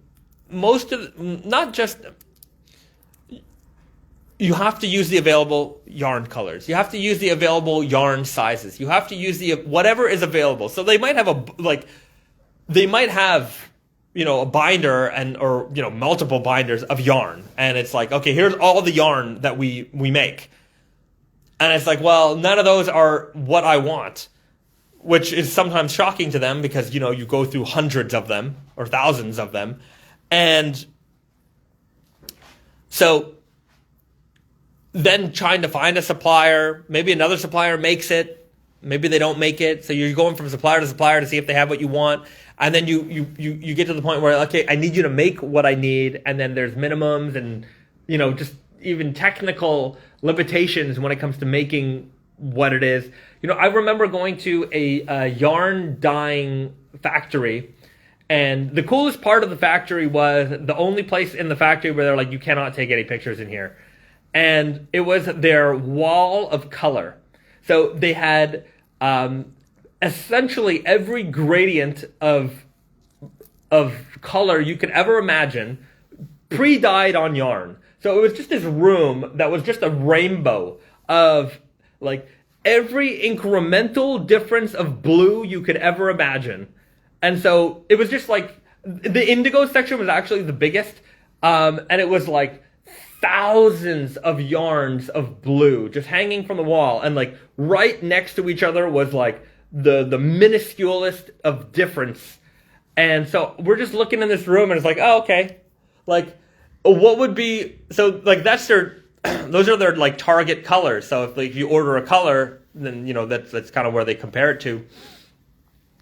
you have to use the available yarn colors. You have to use the available yarn sizes. You have to use whatever is available. So they might have a binder or multiple binders of yarn, and it's like, okay, here's all the yarn that we make, and it's like, well, none of those are what I want, which is sometimes shocking to them because you go through hundreds of them or thousands of them, and so then trying to find a supplier, maybe another supplier makes it, maybe they don't make it, so you're going from supplier to supplier to see if they have what you want. And then you get to the point where, okay, I need you to make what I need, and then there's minimums and, just even technical limitations when it comes to making what it is. I remember going to a yarn dyeing factory, and the coolest part of the factory was the only place in the factory where they're like, you cannot take any pictures in here. And it was their wall of color. So they had essentially every gradient of color you could ever imagine pre-dyed on yarn. So it was just this room that was just a rainbow of, like, every incremental difference of blue you could ever imagine. And so it was just like, the indigo section was actually the biggest, and it was like thousands of yarns of blue just hanging from the wall, and like right next to each other was like the minusculest of difference. And so we're just looking in this room, and it's like, oh, okay, like, what would be, so like that's their those are their like target colors. So if like you order a color, then that's kind of where they compare it to.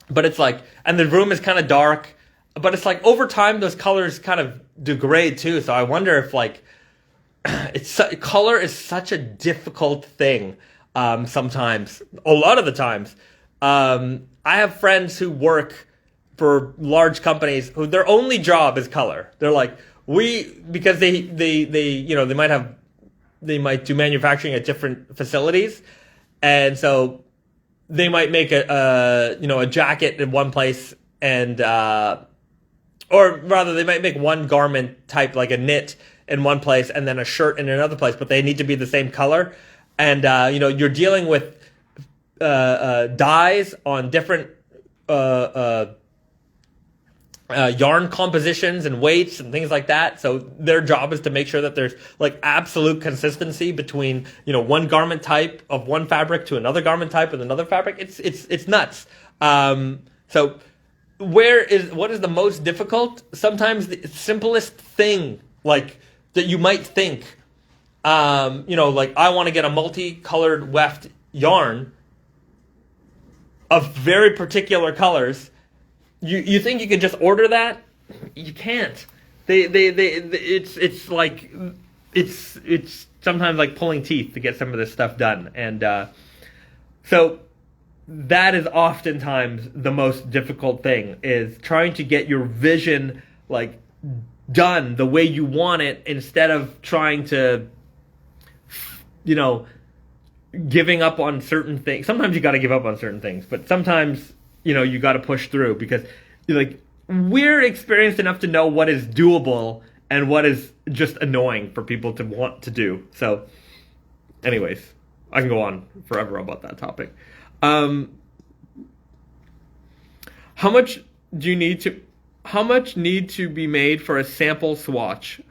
But it's like, and the room is kind of dark, but it's like over time those colors kind of degrade too. So I wonder if like color is such a difficult thing. Sometimes, a lot of the times, I have friends who work for large companies who their only job is color. They're like, because they might do manufacturing at different facilities, and so they might make a jacket in one place, and or rather they might make one garment type, like a knit, in one place and then a shirt in another place, but they need to be the same color. And you're dealing with dyes on different yarn compositions and weights and things like that. So their job is to make sure that there's like absolute consistency between one garment type of one fabric to another garment type with another fabric. It's nuts. So what is the most difficult? Sometimes the simplest thing, like, that you might think, like, I want to get a multicolored weft yarn of very particular colors. You think you could just order that? You can't. It's like, it's sometimes like pulling teeth to get some of this stuff done. And so that is oftentimes the most difficult thing, is trying to get your vision like done the way you want it, instead of trying to, giving up on certain things. Sometimes you got to give up on certain things, but sometimes, you got to push through, because like we're experienced enough to know what is doable and what is just annoying for people to want to do. So, anyways, I can go on forever about that topic. How much need to be made for a sample swatch?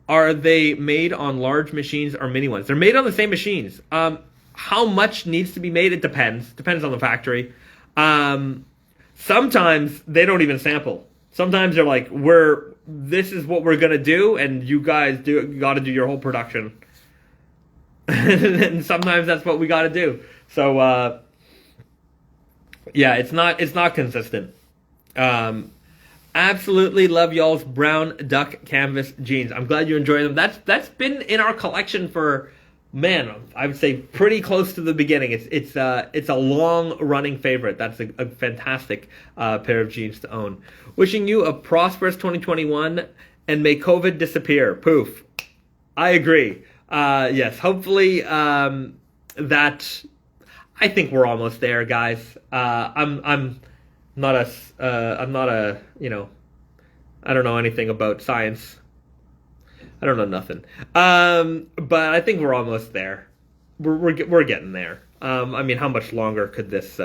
Are they made on large machines or mini ones? They're made on the same machines. How much needs to be made? It depends. Depends on the factory. Sometimes they don't even sample. Sometimes they're like, this is what we're gonna do, and you guys got to do your whole production. And sometimes that's what we got to do. So yeah, it's not consistent. Absolutely love y'all's brown duck canvas jeans. I'm glad you enjoy them. That's been in our collection for, man, I would say pretty close to the beginning. It's a long running favorite. That's a fantastic pair of jeans to own. Wishing you a prosperous 2021 and may COVID disappear. Poof. I agree. Yes, hopefully that. I think we're almost there, guys. I'm not a I don't know anything about science. I don't know nothing. But I think we're almost there. We're getting there. I mean, how much longer could this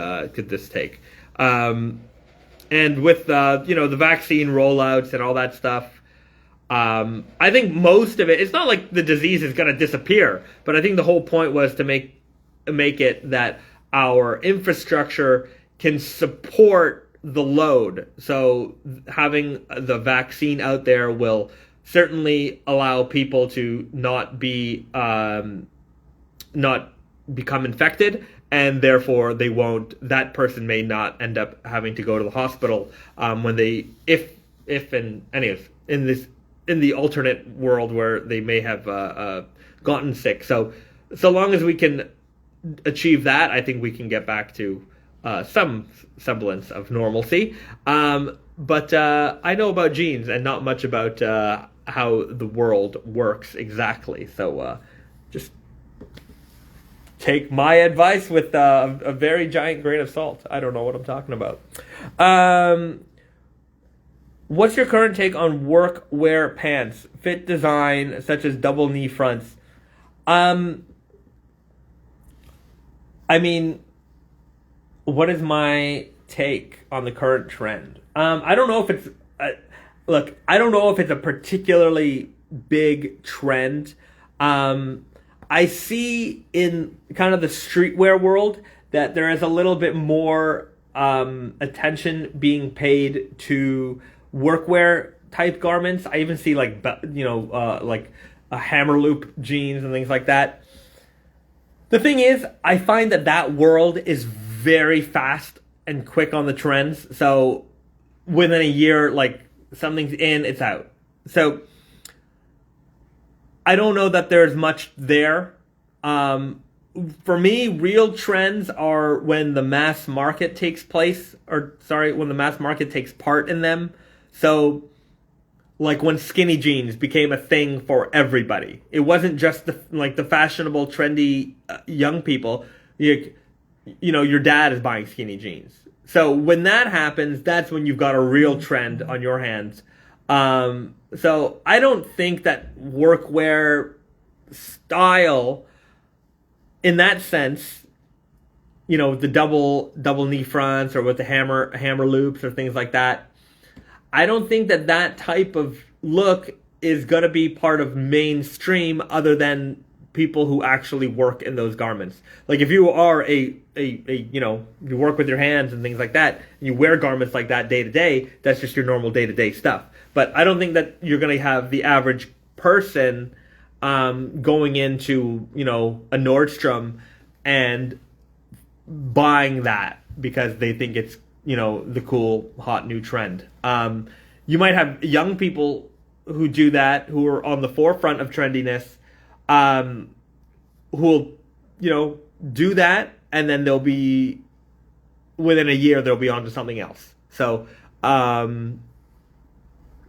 take? And with the vaccine rollouts and all that stuff, I think most of it. It's not like the disease is going to disappear, but I think the whole point was to make it that our infrastructure can support the load. So having the vaccine out there will certainly allow people to not become infected, and therefore that person may not end up having to go to the hospital when they in the alternate world where they may have gotten sick. So long as we can achieve that, I think we can get back to some semblance of normalcy. But I know about jeans and not much about how the world works exactly. So just take my advice with a very giant grain of salt. I don't know what I'm talking about. What's your current take on workwear pants? Fit design, such as double knee fronts. I mean, what is my take on the current trend? I don't know if it's I don't know if it's a particularly big trend. I see in kind of the streetwear world that there is a little bit more attention being paid to workwear type garments. I even see like a hammer loop jeans and things like that. The thing is, I find that world is very fast and quick on the trends. So within a year, like something's in, it's out. So I don't know that there's much there. For me, real trends are when the mass market takes when the mass market takes part in them. So like when skinny jeans became a thing for everybody. It wasn't just the fashionable, trendy young people. Your dad is buying skinny jeans. So when that happens, that's when you've got a real trend on your hands. So I don't think that workwear style, in that sense, the double knee fronts or with the hammer loops or things like that, I don't think that type of look is going to be part of mainstream other than people who actually work in those garments. Like if you are you work with your hands and things like that, and you wear garments like that day to day, that's just your normal day to day stuff. But I don't think that you're going to have the average person going into, a Nordstrom and buying that because they think it's, the cool, hot new trend. You might have young people who do that, who are on the forefront of trendiness, who will, do that, and then they'll be, within a year, they'll be on to something else. So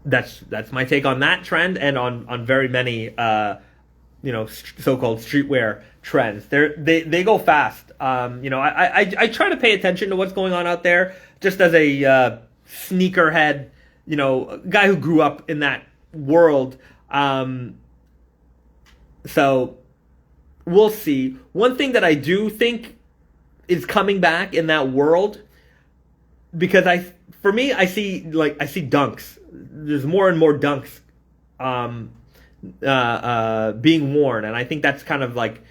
that's my take on that trend and on very many, so-called streetwear trends. They go fast. I try to pay attention to what's going on out there just as a sneakerhead, guy who grew up in that world. So we'll see. One thing that I do think is coming back in that world, because I see dunks. There's more and more dunks being worn, and I think that's kind of like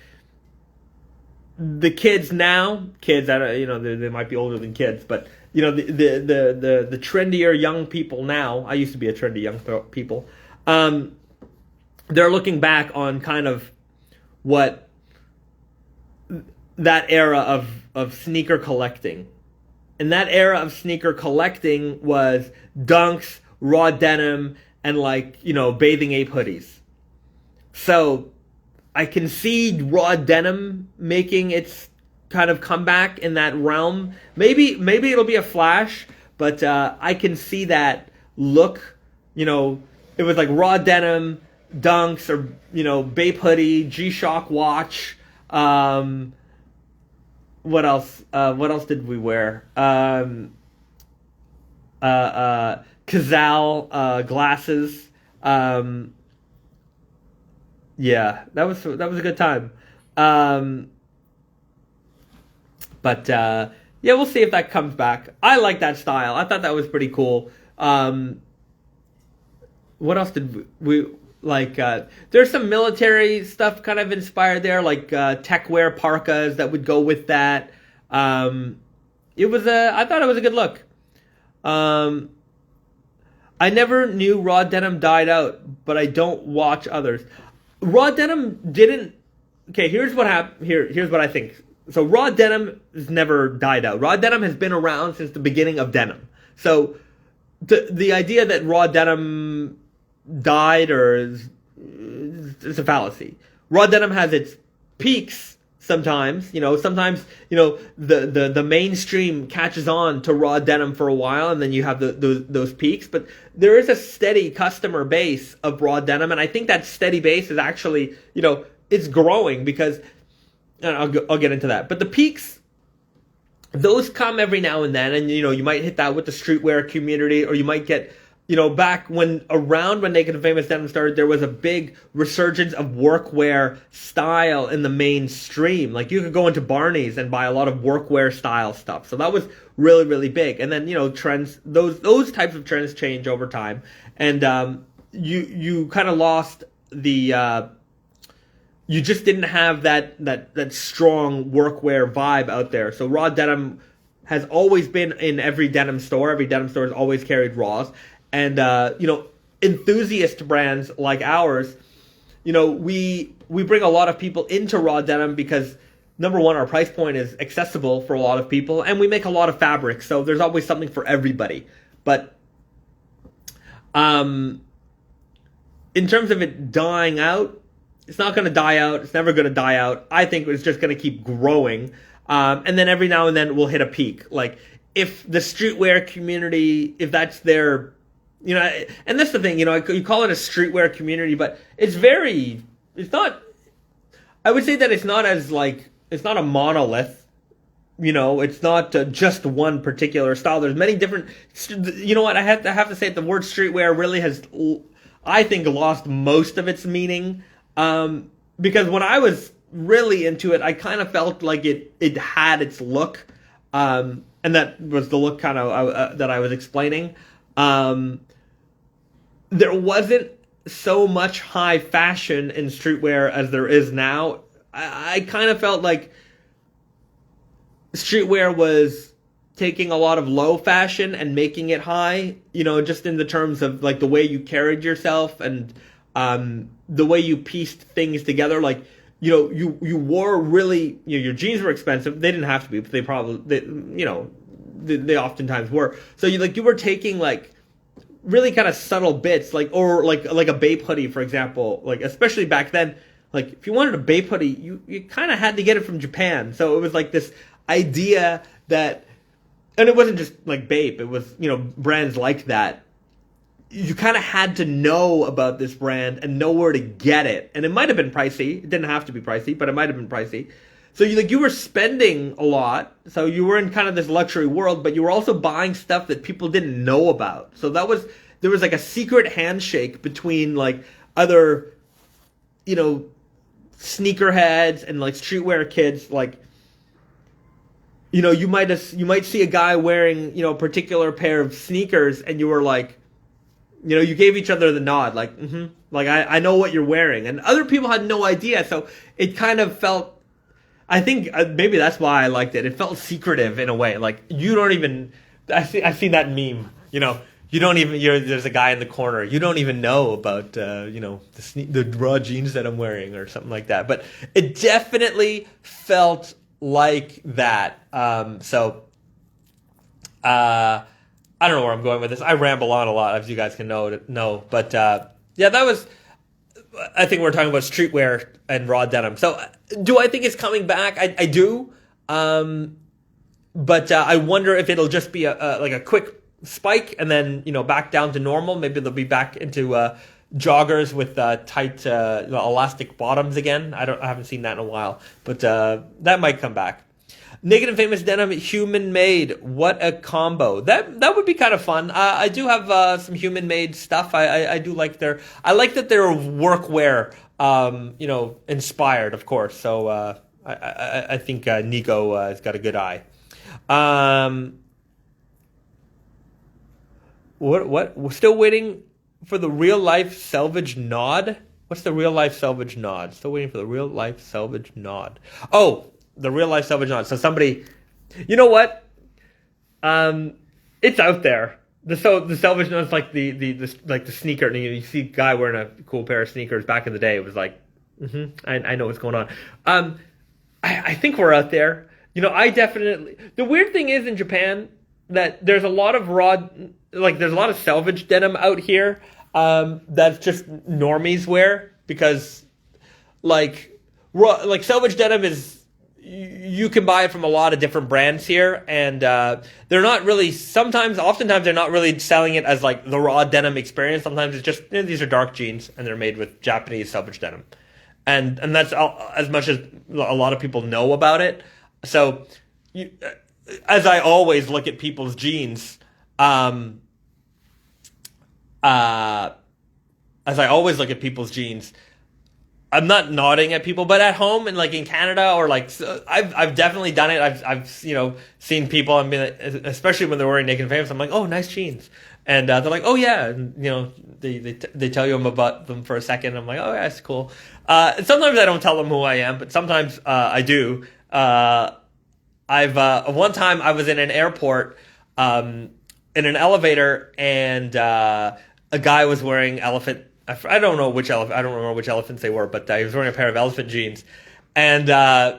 the kids now. Kids, they might be older than kids, but the trendier young people now. I used to be a trendy young people. They're looking back on kind of what that era of sneaker collecting. And that era of sneaker collecting was dunks, raw denim, and bathing ape hoodies. So I can see raw denim making its kind of comeback in that realm. Maybe it'll be a flash, but I can see that look. It was like raw denim, dunks, or Bape hoodie, G-Shock watch. What else? What else did we wear? Cazal glasses. Yeah, that was a good time. But yeah, we'll see if that comes back. I like that style. I thought that was pretty cool. What else did we like? There's some military stuff kind of inspired there, like tech wear parkas that would go with that. I thought it was a good look. I never knew raw denim died out, but I don't watch others. Raw denim didn't. Okay, here's what happened. Here's what I think. So raw denim has never died out. Raw denim has been around since the beginning of denim. So the idea that raw denim died is a fallacy. Raw denim has its peaks sometimes. Sometimes the mainstream catches on to raw denim for a while, and then you have those peaks. But there is a steady customer base of raw denim, and I think that steady base is actually it's growing because. And I'll get into that. But the peaks, those come every now and then, and you might hit that with the streetwear community, or you might get, back when Naked and Famous Denim started, there was a big resurgence of workwear style in the mainstream. Like you could go into Barney's and buy a lot of workwear style stuff. So that was really, really big. And then trends, those types of trends change over time, and you kind of lost the. You just didn't have that strong workwear vibe out there. So raw denim has always been in every denim store. Every denim store has always carried raws. And, enthusiast brands like ours, we bring a lot of people into raw denim because, number one, our price point is accessible for a lot of people. And we make a lot of fabric. So there's always something for everybody. But in terms of it dying out, it's not going to die out. It's never going to die out. I think it's just going to keep growing. And then every now and then we'll hit a peak. Like if the streetwear community, if that's their, and that's the thing, you call it a streetwear community, but it's not, I would say that it's not as it's not a monolith. It's not just one particular style. There's many different, I have to say that the word streetwear really has, I think, lost most of its meaning. Because when I was really into it, I kind of felt like it had its look, and that was the look kind of that I was explaining. There wasn't so much high fashion in streetwear as there is now. I kind of felt like streetwear was taking a lot of low fashion and making it high, just in the terms of like the way you carried yourself and the way you pieced things together. Like, you wore really, your jeans were expensive. They didn't have to be, but they oftentimes were. So you were taking like really kind of subtle bits, like a Bape hoodie, for example, like especially back then, like if you wanted a Bape hoodie, you kind of had to get it from Japan. So it was like this idea that, and it wasn't just like Bape, it was, brands like that. You kind of had to know about this brand and know where to get it. And it might have been pricey. It didn't have to be pricey, but it might have been pricey. So you were spending a lot. So you were in kind of this luxury world, but you were also buying stuff that people didn't know about. So there was like a secret handshake between like other, sneakerheads and like streetwear kids. Like, you might see a guy wearing, a particular pair of sneakers, and you were like, you gave each other the nod, like, like I know what you're wearing, and other people had no idea. So it kind of felt. I think maybe that's why I liked it. It felt secretive in a way. Like you don't even. I've seen that meme. You don't even. There's a guy in the corner. You don't even know about the raw jeans that I'm wearing or something like that. But it definitely felt like that. I don't know where I'm going with this. I ramble on a lot, as you guys can know. But yeah, that was. I think we're talking about streetwear and raw denim. So, do I think it's coming back? I do. But I wonder if it'll just be a quick spike and then back down to normal. Maybe they'll be back into joggers with tight elastic bottoms again. I haven't seen that in a while, but that might come back. Naked and Famous denim, human made. What a combo! That would be kind of fun. I do have some human made stuff. I do like I like that they're workwear. Inspired, of course. So I think Nico has got a good eye. What? We're still waiting for the real life salvage nod. What's the real life salvage nod? Still waiting for the real life salvage nod. Oh. The real life salvage nod. So somebody, you know what? It's out there. The salvage nod is like the sneaker. And you see a guy wearing a cool pair of sneakers. Back in the day, it was like, I know what's going on. I think we're out there. I definitely. The weird thing is in Japan that there's a lot of there's a lot of salvage denim out here. That's just normies wear because, salvage denim is. You can buy it from a lot of different brands here, and they're not really. Oftentimes, they're not really selling it as like the raw denim experience. Sometimes it's just these are dark jeans, and they're made with Japanese salvage denim, and that's as much as a lot of people know about it. So, as I always look at people's jeans, I'm not nodding at people, but at home and in Canada or I've definitely done it. I've seen people and especially when they're wearing Naked and Famous, I'm like, oh, nice jeans, and they're like, oh yeah, and they tell you about them for a second. I'm like, oh yeah, it's cool. And sometimes I don't tell them who I am, but sometimes I do. One time I was in an airport, in an elevator, and a guy was wearing I don't know which elephants they were, but he was wearing a pair of elephant jeans, and I'm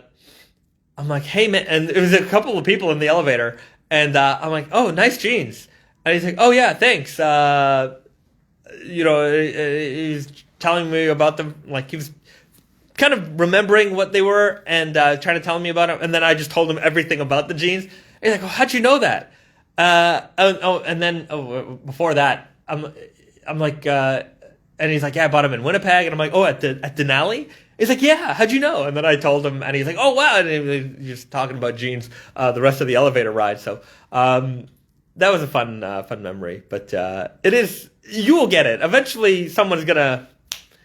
like, hey man, and it was a couple of people in the elevator, and I'm like, oh, nice jeans, and he's like, oh yeah, thanks. He's telling me about them, like he was kind of remembering what they were and trying to tell me about them, and then I just told him everything about the jeans. And he's like, oh, how'd you know that? Before that, I'm like. And he's like, yeah, I bought him in Winnipeg. And I'm like, oh, at Denali? He's like, yeah, how'd you know? And then I told him, and he's like, oh, wow. And he's just talking about jeans the rest of the elevator ride. So that was a fun memory. But it is, you will get it. Eventually, someone's going to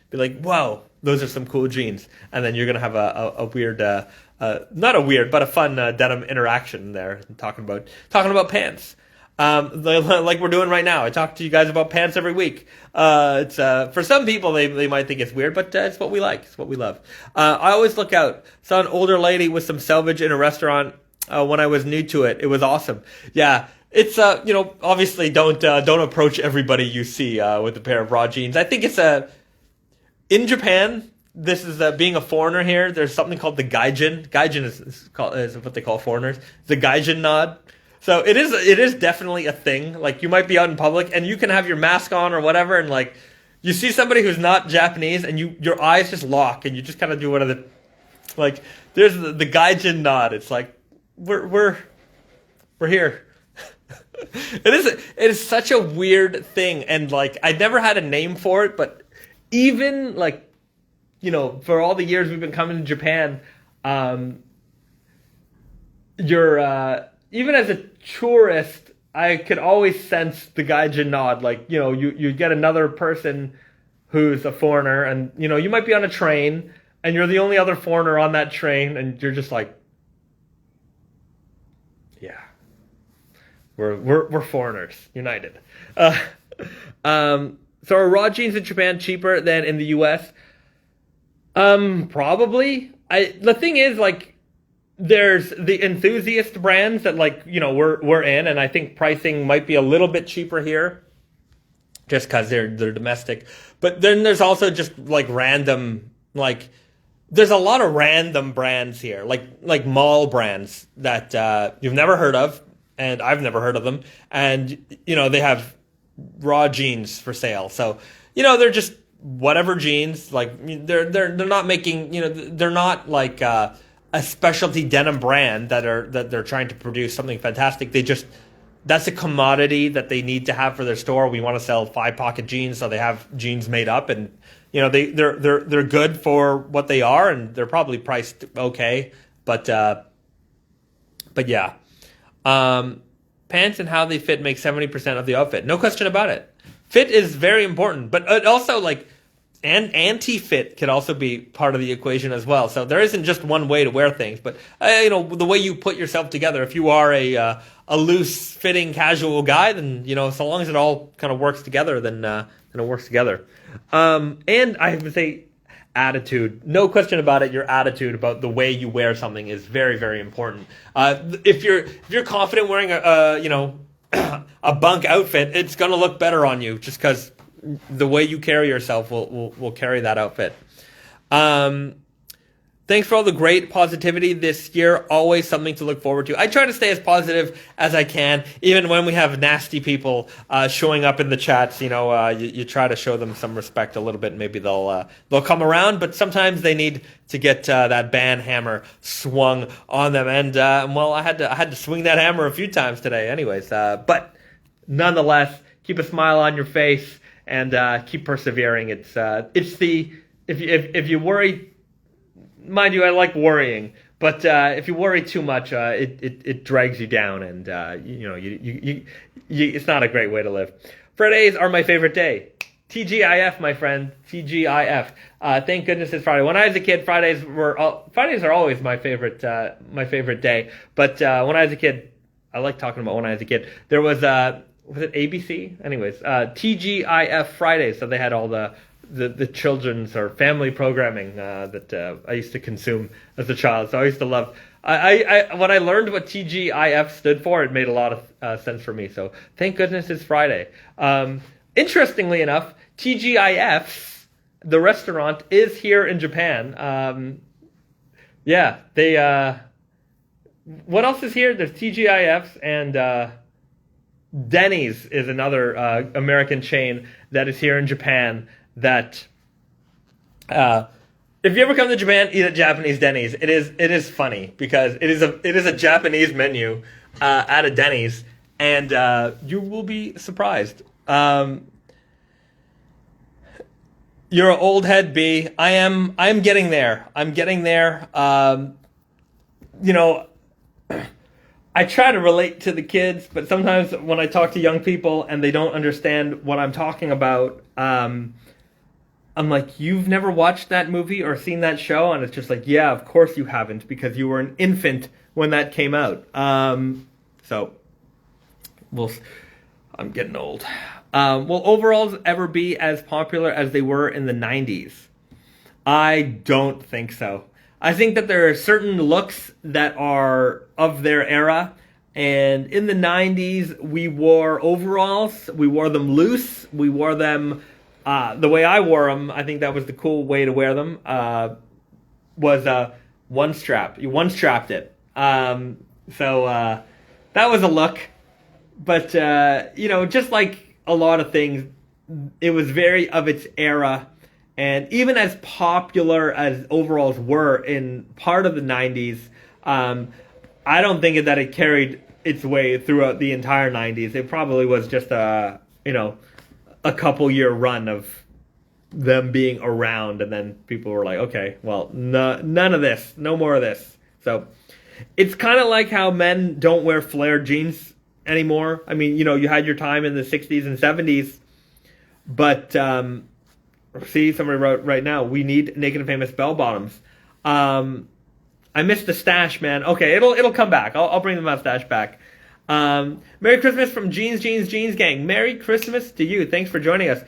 be like, wow, those are some cool jeans. And then you're going to have a weird, not a weird, but a fun denim interaction there, talking about pants. Like we're doing right now. I talk to you guys about pants every week. It's for some people they might think it's weird, but it's what we like. It's what we love. I always look out. Saw an older lady with some selvage in a restaurant when I was new to it. It was awesome. Yeah, it's obviously don't approach everybody you see with a pair of raw jeans. I think it's in Japan. This is being a foreigner here. There's something called the gaijin. Gaijin is what they call foreigners. The gaijin nod. So it is definitely a thing. Like you might be out in public and you can have your mask on or whatever, and like you see somebody who's not Japanese and your eyes just lock and you just kind of do one of the there's the gaijin nod. It's like we're here. It is such a weird thing, and I never had a name for it, but even for all the years we've been coming to Japan, you're even as a tourist, I could always sense the gaijin nod. Like, you get another person who's a foreigner, and you might be on a train, and you're the only other foreigner on that train, and you're just like, yeah, we're foreigners, united. So are raw jeans in Japan cheaper than in the U.S.? Probably. The thing is, like, there's the enthusiast brands that, like, we're in, and I think pricing might be a little bit cheaper here, just because they're domestic. But then there's also just like random, like, there's a lot of random brands here, like mall brands that you've never heard of, and I've never heard of them, and they have raw jeans for sale. So they're just whatever jeans. Like, they're not making, they're not like a specialty denim brand that they're trying to produce something fantastic. That's a commodity that they need to have for their store. We want to sell 5-pocket jeans, so they have jeans made up, and they're good for what they are, and they're probably priced okay. But yeah, pants and how they fit make 70% of the outfit. No question about it. Fit is very important, but it also, like, and anti-fit could also be part of the equation as well. So there isn't just one way to wear things, but the way you put yourself together. If you are a loose-fitting casual guy, then so long as it all kind of works together, then it works together. And I have to say, attitude. No question about it. Your attitude about the way you wear something is very, very important. If you're confident wearing a bunk outfit, it's gonna look better on you just because the way you carry yourself will carry that outfit. Thanks for all the great positivity this year. Always something to look forward to. I try to stay as positive as I can, even when we have nasty people showing up in the chats. You try to show them some respect a little bit. Maybe they'll come around, but sometimes they need to get that ban hammer swung on them. And well, I had to swing that hammer a few times today. Anyways, but nonetheless, keep a smile on your face and keep persevering. It's if you worry. Mind you, I like worrying, but if you worry too much, it drags you down, and it's not a great way to live. Fridays are my favorite day. TGIF, my friend. TGIF. Thank goodness it's Friday. When I was a kid, Fridays are always my favorite day. But when I was a kid, I like talking about when I was a kid. There was it ABC? Anyways, TGIF Fridays. So they had all the children's or family programming that I used to consume as a child. So I used to love. When I learned what TGIF stood for, it made a lot of sense for me. So thank goodness it's Friday. Interestingly enough, TGIF's, the restaurant, is here in Japan. Yeah, they. What else is here? There's TGIF's, and Denny's is another American chain that is here in Japan. That if you ever come to Japan, eat at Japanese Denny's. It is funny because it is a Japanese menu at a Denny's, and you will be surprised. You're an old head, B. I'm getting there. I'm getting there. I try to relate to the kids, but sometimes when I talk to young people and they don't understand what I'm talking about, I'm like, you've never watched that movie or seen that show? And it's just like, yeah, of course you haven't, because you were an infant when that came out. So, I'm getting old. Will overalls ever be as popular as they were in the 90s? I don't think so. I think that there are certain looks that are of their era. And in the 90s, we wore overalls. We wore them loose. We wore them... the way I wore them, I think that was the cool way to wear them, was one strap. You one-strapped it. So that was a look. But, just like a lot of things, it was very of its era. And even as popular as overalls were in part of the 90s, I don't think that it carried its way throughout the entire 90s. It probably was just a couple year run of them being around, and then people were like, okay, well, none of this, no more of this. So It's kind of like how men don't wear flared jeans anymore. I mean, you had your time in the 60s and 70s, but see, somebody wrote right now, we need Naked and Famous bell bottoms. I missed the stash, man. Okay, it'll come back. I'll bring the mustache back. Merry Christmas from Jeans Gang. Merry Christmas to you. Thanks for joining us.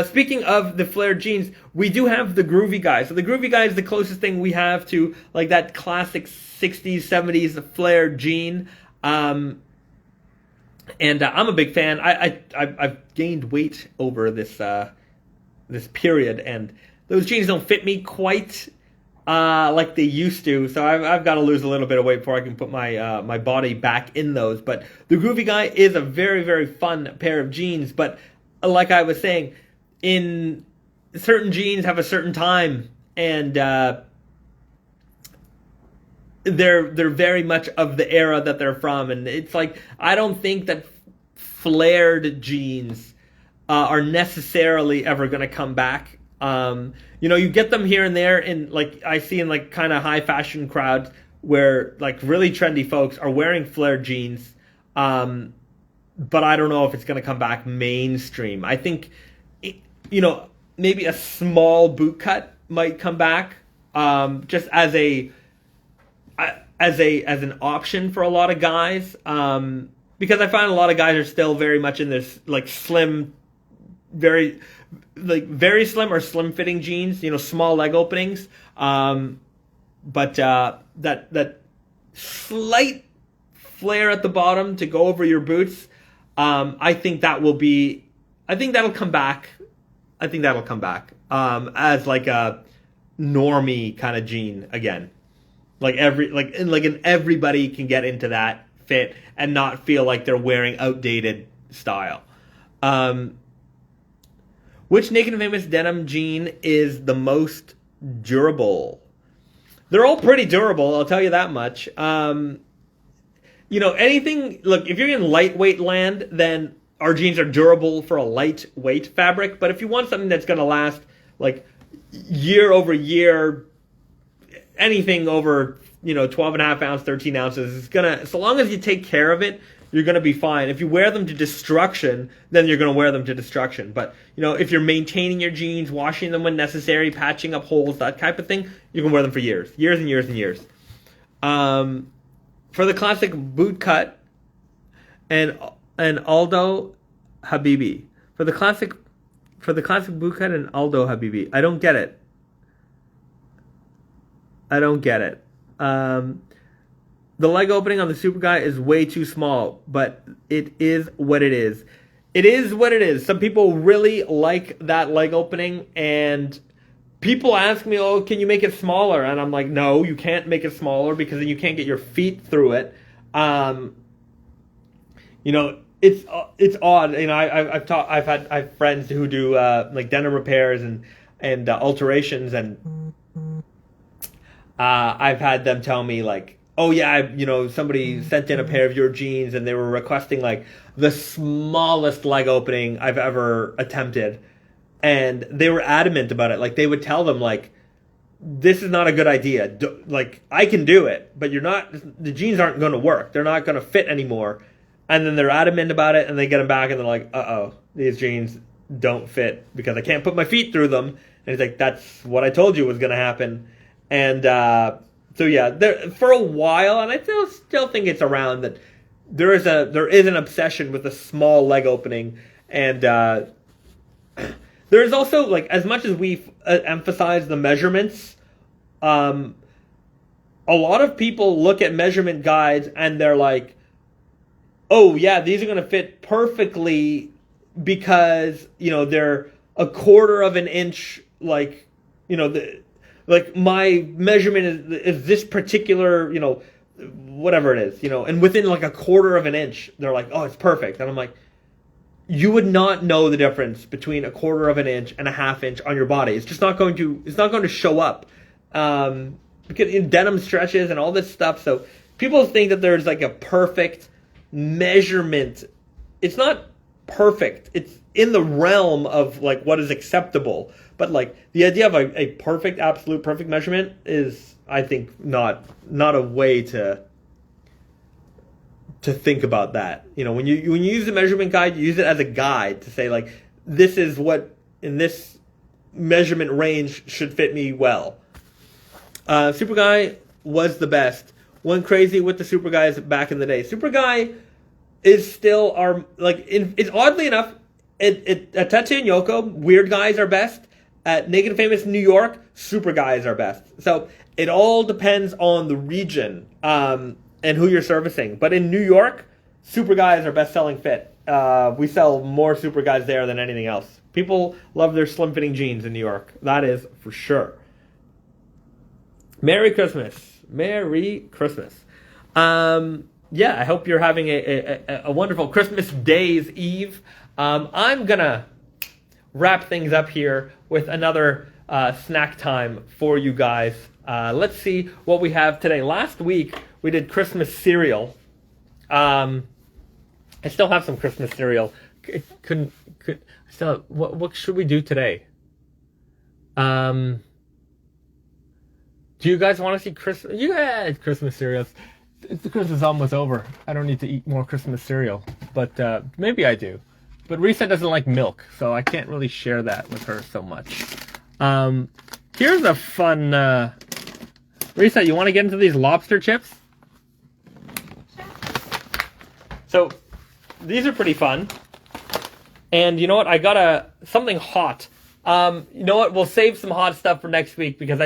Speaking of the flared jeans, we do have the Groovy Guy. So the Groovy Guy is the closest thing we have to like that classic 60s, 70s flared jean. And I'm a big fan. I've gained weight over this period, and those jeans don't fit me quite like they used to, so I've got to lose a little bit of weight before I can put my body back in those. But the Groovy Guy is a very, very fun pair of jeans. But like I was saying, in certain jeans have a certain time, and they're very much of the era that they're from. And it's like, I don't think that flared jeans are necessarily ever going to come back. You get them here and there in, like, I see in like kind of high fashion crowds where like really trendy folks are wearing flared jeans. But I don't know if it's going to come back mainstream. I think, maybe a small boot cut might come back, just as an option for a lot of guys. Because I find a lot of guys are still very much in this like slim, very slim or slim fitting jeans, small leg openings. But that slight flare at the bottom to go over your boots, I think that'll come back. I think that'll come back as like a normie kind of jean again. And everybody can get into that fit and not feel like they're wearing outdated style. Which Naked and Famous denim jean is the most durable? They're all pretty durable, I'll tell you that much. Anything, look, if you're in lightweight land, then our jeans are durable for a lightweight fabric. But if you want something that's going to last, like, year over year, anything over, 12 and a half ounce, 13 ounces, it's going to, so long as you take care of it, you're going to be fine. If you wear them to destruction, then you're going to wear them to destruction. But, if you're maintaining your jeans, washing them when necessary, patching up holes, that type of thing, you can wear them for years and years and years. For the classic boot cut and Aldo Habibi. For the classic boot cut and Aldo Habibi. I don't get it. The leg opening on the Super Guy is way too small, but it is what it is. It is what it is. Some people really like that leg opening, and people ask me, oh, can you make it smaller? And I'm like, no, you can't make it smaller because then you can't get your feet through it. It's odd. I have friends who do like denim repairs and alterations, and I've had them tell me like, oh yeah, somebody sent in a pair of your jeans and they were requesting like the smallest leg opening I've ever attempted. And they were adamant about it. Like they would tell them like, this is not a good idea. Like I can do it, but the jeans aren't going to work. They're not going to fit anymore. And then they're adamant about it and they get them back and they're like, these jeans don't fit because I can't put my feet through them. And he's like, that's what I told you was going to happen. And, so yeah, there for a while, and I still think it's around that there is an obsession with a small leg opening, and there is also like as much as we emphasize the measurements, a lot of people look at measurement guides and they're like, oh yeah, these are going to fit perfectly because they're a quarter of an inch, like like my measurement is this particular, whatever it is, and within like a quarter of an inch, they're like, oh, it's perfect. And I'm like, you would not know the difference between a quarter of an inch and a half inch on your body. It's not going to show up. Because in denim stretches and all this stuff. So people think that there's like a perfect measurement. It's not perfect. It's in the realm of like what is acceptable. But like the idea of a perfect, absolute perfect measurement is, I think, not a way to to think about that. When you use the measurement guide, you use it as a guide to say, like, this is what in this measurement range should fit me well. Super Guy was the best. Went crazy with the Super Guys back in the day. Super Guy is still it's oddly enough, at Tetsuya and Yoko, Weird Guys are best. At Naked and Famous New York, Super Guys are best. So it all depends on the region and who you're servicing. But in New York, Super Guys are best-selling fit. We sell more Super Guys there than anything else. People love their slim-fitting jeans in New York. That is for sure. Merry Christmas. Merry Christmas. I hope you're having a wonderful Christmas Day's Eve. I'm going to wrap things up here with another snack time for you guys. Let's see what we have today. Last week, we did Christmas cereal. I still have some Christmas cereal. What should we do today? Do you guys want to see Christmas? Yeah, Christmas cereals. The Christmas is almost over. I don't need to eat more Christmas cereal, but maybe I do. But Risa doesn't like milk, so I can't really share that with her so much. Here's a fun... Risa, you want to get into these lobster chips? So, these are pretty fun. And you know what? I got something hot. You know what? We'll save some hot stuff for next week because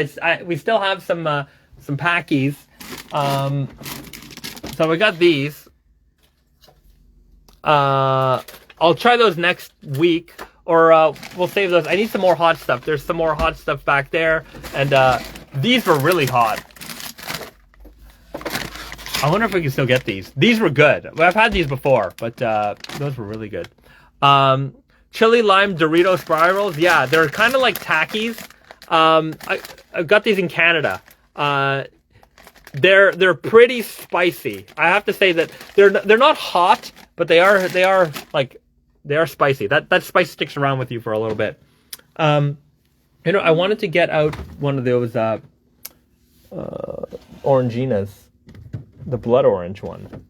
we still have some packies. So we got these. I'll try those next week, or we'll save those. I need some more hot stuff. There's some more hot stuff back there, and these were really hot. I wonder if we can still get these. These were good. Well, I've had these before, but those were really good. Chili lime Dorito spirals. Yeah, they're kind of like Takis. I got these in Canada. They're pretty spicy. I have to say that they're not hot, but they are spicy. That spice sticks around with you for a little bit. I wanted to get out one of those Oranginas, the blood orange one.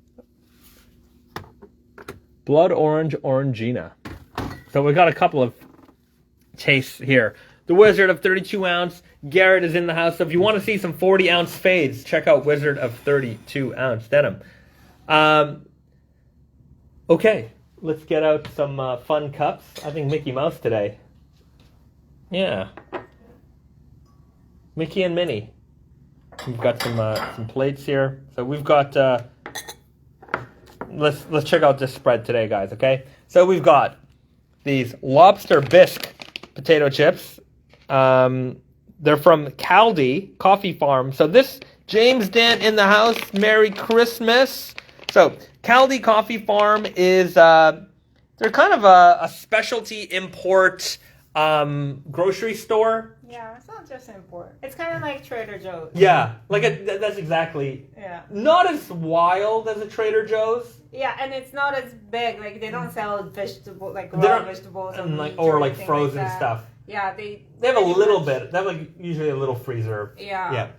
Blood orange Orangina. So we got a couple of tastes here. The Wizard of 32 ounce. Garrett is in the house. So if you want to see some 40 ounce fades, check out Wizard of 32 ounce denim. Okay, let's get out some fun cups. I think Mickey Mouse today. Yeah. Mickey and Minnie. We've got some plates here. So we've got... Let's check out this spread today, guys, okay? So we've got these Lobster Bisque potato chips. They're from Caldi Coffee Farm. So this, James Dan in the house, Merry Christmas. So Caldi Coffee Farm is, they're kind of a specialty import grocery store. Yeah, it's not just import. It's kind of like Trader Joe's. Yeah, that's exactly. Yeah. Not as wild as a Trader Joe's. Yeah, and it's not as big. Like they don't sell vegetables, like raw vegetables, and or frozen stuff. Yeah, they have a little bit. They have usually a little freezer. Yeah. Yeah,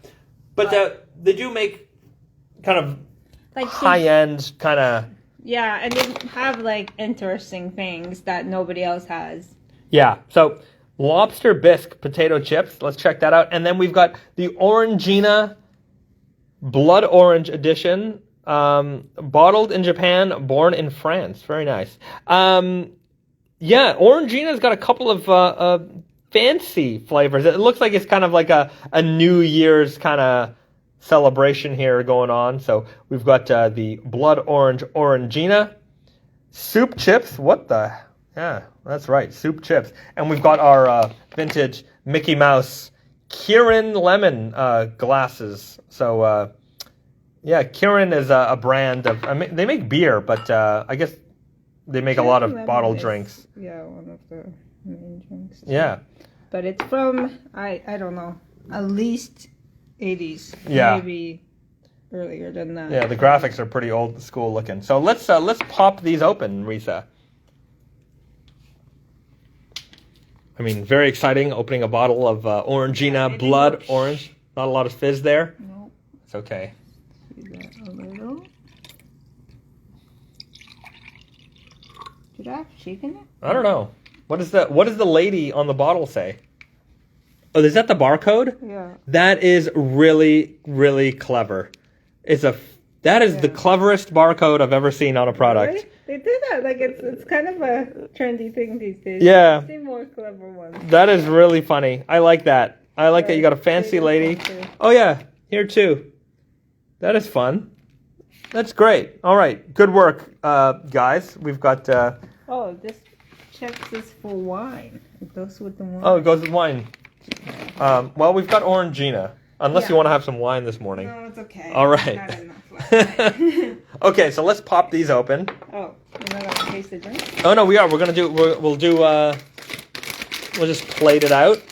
but they do make kind of high end kind of. Yeah, and they have interesting things that nobody else has. Yeah, so Lobster Bisque potato chips. Let's check that out. And then we've got the Orangina Blood Orange edition. Bottled in Japan, born in France. Very nice. Orangina's got a couple of fancy flavors. It looks like it's kind of like a New Year's kind of celebration here going on. So we've got the Blood Orange Orangina. Soup chips. What the... Yeah, that's right. Soup chips. And we've got our vintage Mickey Mouse Kirin Lemon glasses. So... Kirin is a brand of... they make beer, but I guess they make a lot of bottled drinks. Yeah, one of the main drinks. Yeah. But it's from, I don't know, at least 80s. Yeah. Maybe earlier than that. Yeah, the graphics are pretty old school looking. So let's pop these open, Risa. I mean, very exciting, opening a bottle of Orangina Blood Orange. Not a lot of fizz there. No. It's okay. A little. Did I have chicken? I don't know. What does the lady on the bottle say? Oh, is that the barcode? Yeah. That is really, really clever. That is the cleverest barcode I've ever seen on a product. Really? They do that. Like it's kind of a trendy thing these days. Yeah. I've seen more clever ones. That is really funny. I like that. I like that you got a fancy lady. Oh yeah, here too. That is fun. That's great. All right, good work, guys. We've got. Oh, this checks is for wine. It goes with the wine. Oh, it goes with wine. Well, we've got Orangina. Unless you want to have some wine this morning. No, it's okay. All right. Not enough. Okay, so let's pop these open. Oh, you're not gonna taste the drink? Oh no, we are. We're gonna do. We'll do. We'll just plate it out.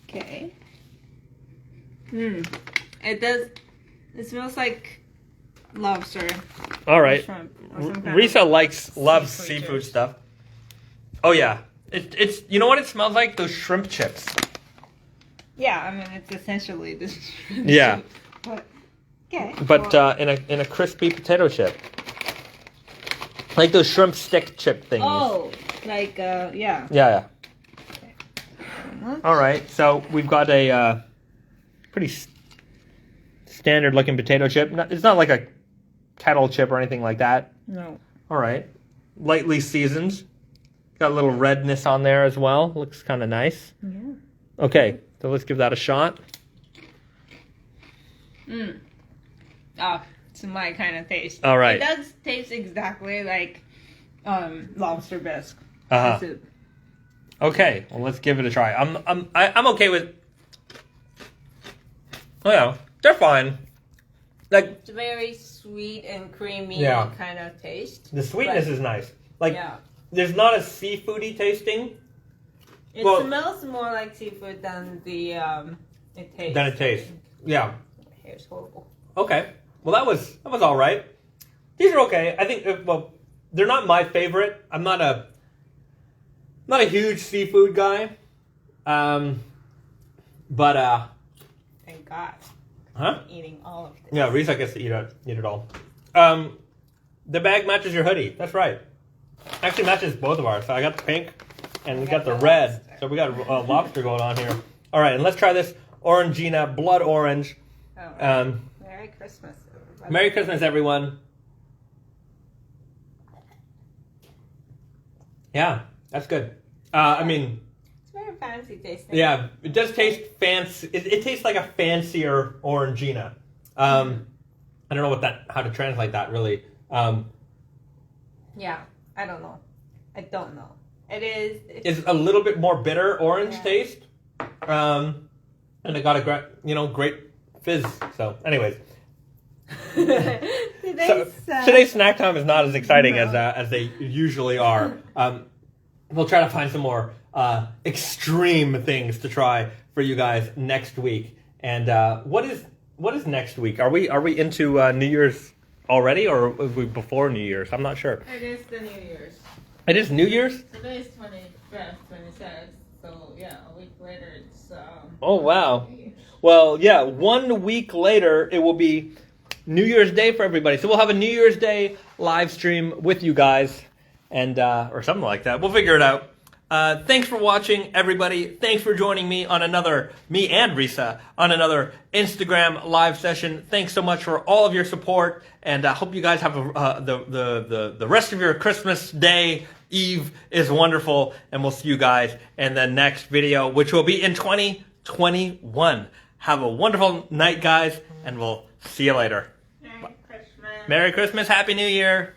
Okay. It does. It smells like lobster. All right. Shrimp or some kind Risa loves seafood seafood chips. stuff. Oh yeah, it's you know what it smells like? Those shrimp chips. Yeah, I mean it's essentially this. Yeah. But okay. But well, in a crispy potato chip, like those shrimp stick chip things. oh, like yeah. Yeah. All right, so we've got a pretty standard looking potato chip. It's not like a kettle chip or anything like that. No. All right, lightly seasoned. Got a little redness on there as well. Looks kind of nice. Yeah. Okay, so let's give that a shot. Oh, it's my kind of taste. All right. It does taste exactly like lobster bisque. Uh-huh. Soup. Okay, well let's give it a try. I'm okay with. Oh yeah, they're fine. Like It's very sweet and creamy Yeah. kind of taste. the sweetness is nice. Like Yeah. there's not a seafoody tasting. It Well- smells more like seafood than the it tastes. Than it tastes. Yeah. My hair's horrible. Okay. Well, that was all right. These are okay. I think. Well, they're not my favorite. I'm not a huge seafood guy. But Thank God. huh? I'm eating all of this. Yeah, Risa gets to eat it all. The bag matches your hoodie. That's right. Actually matches both of ours. So I got the pink, and we got the red. lobster. So we got lobster going on here. All right, and let's try this Orangina Blood Orange. Oh, Merry Christmas, everybody. Merry Christmas, everyone. Yeah, that's good. I mean, It's very fancy tasting. yeah, it does taste fancy. It tastes like a fancier Orangina. I don't know how to translate that really. Yeah, I don't know. I don't know. It's It's a little bit more bitter orange taste. And it got a great fizz. So, anyways. Today's snack time is not as exciting as they usually are. We'll try to find some more extreme things to try for you guys next week. And what is next week? Are we into New Year's already, or are we before New Year's? I'm not sure. It is the New Year's. It is New Year's? Today is 25th, 26th. So yeah, a week later it's. Oh wow. New Year's. Well, yeah, 1 week later it will be New Year's Day for everybody. So we'll have a New Year's Day live stream with you guys, and or something like that. We'll figure it out. Thanks for watching, everybody. Thanks for joining me and Risa on another Instagram live session. Thanks so much for all of your support, and I hope you guys have the rest of your Christmas day. Eve is wonderful, and we'll see you guys in the next video, which will be in 2021. Have a wonderful night, guys, and we'll see you later. Merry Christmas. Merry Christmas, Happy New Year.